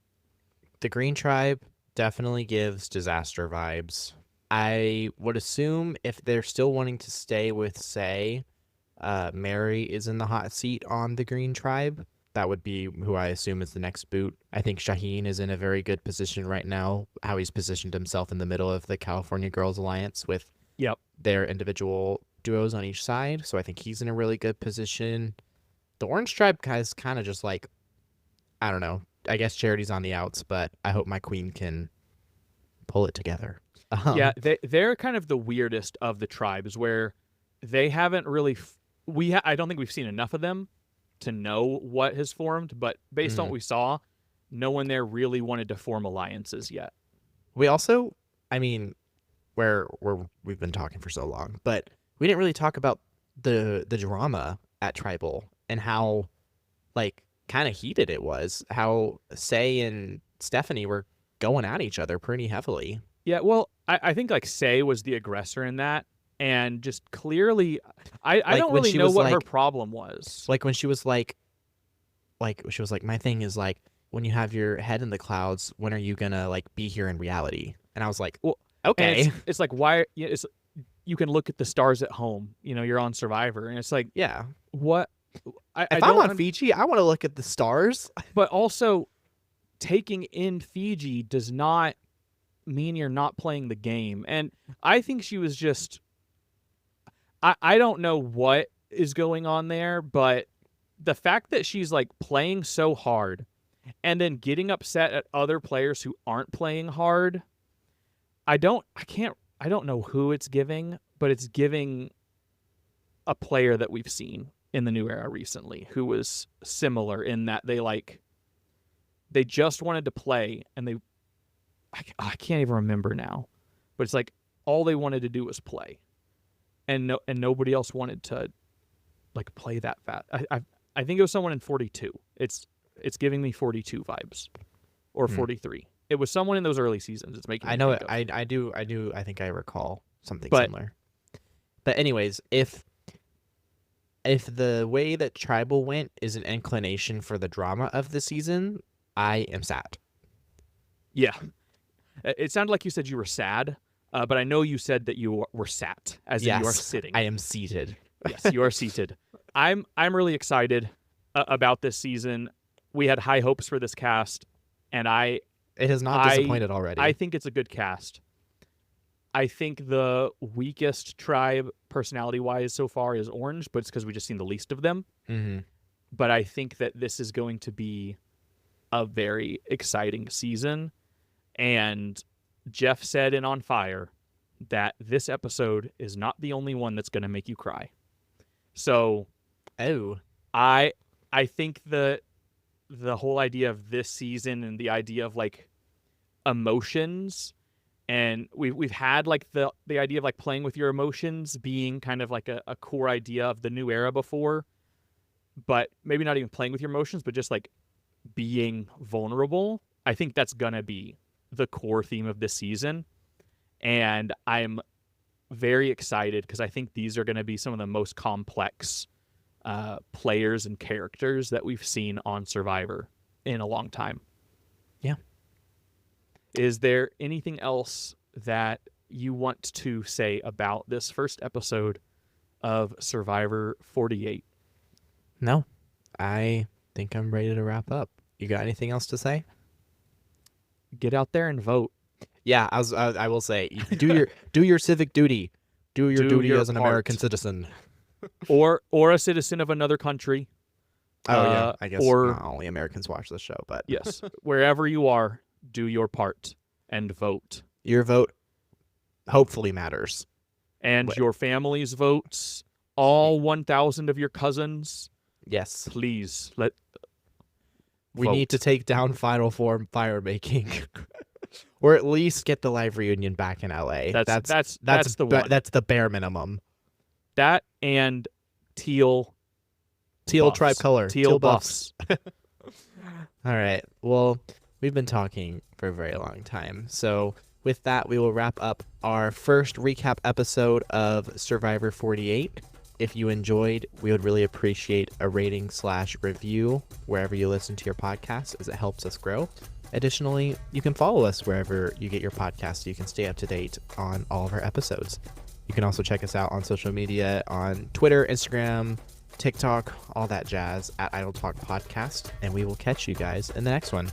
Speaker 2: The Green Tribe definitely gives disaster vibes. I would assume if they're still wanting to stay with, say, Mary is in the hot seat on the Green Tribe. That would be who I assume is the next boot. I think Shaheen is in a very good position right now, how he's positioned himself in the middle of the California Girls Alliance with their individual duos on each side. So I think he's in a really good position. The Orange Tribe guys kind of just like, I don't know. I guess Charity's on the outs, but I hope my queen can pull it together.
Speaker 1: Yeah, they're kind of the weirdest of the tribes where they haven't really... I don't think we've seen enough of them to know what has formed, but based on what we saw, no one there really wanted to form alliances yet.
Speaker 2: We also, I mean, we've been talking for so long, but we didn't really talk about the drama at Tribal and how, like, kind of heated it was. How Say and Stephanie were going at each other pretty heavily.
Speaker 1: Yeah, well, I think, like, Say was the aggressor in that, and just clearly, I don't really know what her problem was.
Speaker 2: Like when she was like, my thing is like, when you have your head in the clouds, when are you gonna like be here in reality? And I was like, well, okay.
Speaker 1: It's like, why? You can look at the stars at home. You know, you're on Survivor, and it's like,
Speaker 2: yeah,
Speaker 1: what?
Speaker 2: If I'm on Fiji, I want to look at the stars.
Speaker 1: But also, taking in Fiji does not mean you're not playing the game. And I think she was just... I don't know what is going on there, but the fact that she's like playing so hard and then getting upset at other players who aren't playing hard, I don't know who it's giving, but it's giving a player that we've seen in the new era recently who was similar in that they just wanted to play, and I can't even remember now, but it's like all they wanted to do was play. And nobody else wanted to like play that fast. I think it was someone in 42. It's giving me 42 vibes, or 43. It was someone in those early seasons. It's making.
Speaker 2: I know it. I do. I think I recall something similar. But anyways, if the way that Tribal went is an inclination for the drama of the season, I am sad.
Speaker 1: Yeah, it sounded like you said you were sad. But I know you said that you were sat, as in you are sitting.
Speaker 2: I am seated.
Speaker 1: Yes, you are seated. I'm really excited about this season. We had high hopes for this cast, and it
Speaker 2: has not disappointed already.
Speaker 1: I think it's a good cast. I think the weakest tribe, personality-wise, so far is Orange, but it's because we just seen the least of them.
Speaker 2: Mm-hmm.
Speaker 1: But I think that this is going to be a very exciting season, and Jeff said in On Fire that this episode is not the only one that's going to make you cry. So, I think the whole idea of this season and the idea of like emotions And we've had like the idea of like playing with your emotions being kind of like a core idea of the new era before, but maybe not even playing with your emotions, but just like being vulnerable. I think that's gonna be the core theme of this season, and I'm very excited because I think these are going to be some of the most complex players and characters that we've seen on Survivor in a long time.
Speaker 2: Yeah.
Speaker 1: Is there anything else that you want to say about this first episode of Survivor 48?
Speaker 2: No, I think I'm ready to wrap up. You got anything else to say?
Speaker 1: Get out there and vote.
Speaker 2: Yeah, I will say, do your civic duty. Do your duty as an American citizen.
Speaker 1: or a citizen of another country.
Speaker 2: Oh, yeah. I guess not only Americans watch this show, but...
Speaker 1: Yes. Wherever you are, do your part and vote.
Speaker 2: Your vote hopefully matters.
Speaker 1: And your family's votes, all 1,000 of your cousins.
Speaker 2: Yes.
Speaker 1: Please,
Speaker 2: we need to take down Final Form fire making. Or at least get the live reunion back in LA. That's the one. That's the bare minimum.
Speaker 1: That and teal buffs.
Speaker 2: Tribe color.
Speaker 1: Teal buffs.
Speaker 2: All right. Well, we've been talking for a very long time. So with that, we will wrap up our first recap episode of Survivor 48. If you enjoyed, we would really appreciate a rating/review wherever you listen to your podcast, as it helps us grow. Additionally, you can follow us wherever you get your podcast so you can stay up to date on all of our episodes. You can also check us out on social media on Twitter, Instagram, TikTok, all that jazz at Idle Talk Podcast, and we will catch you guys in the next one.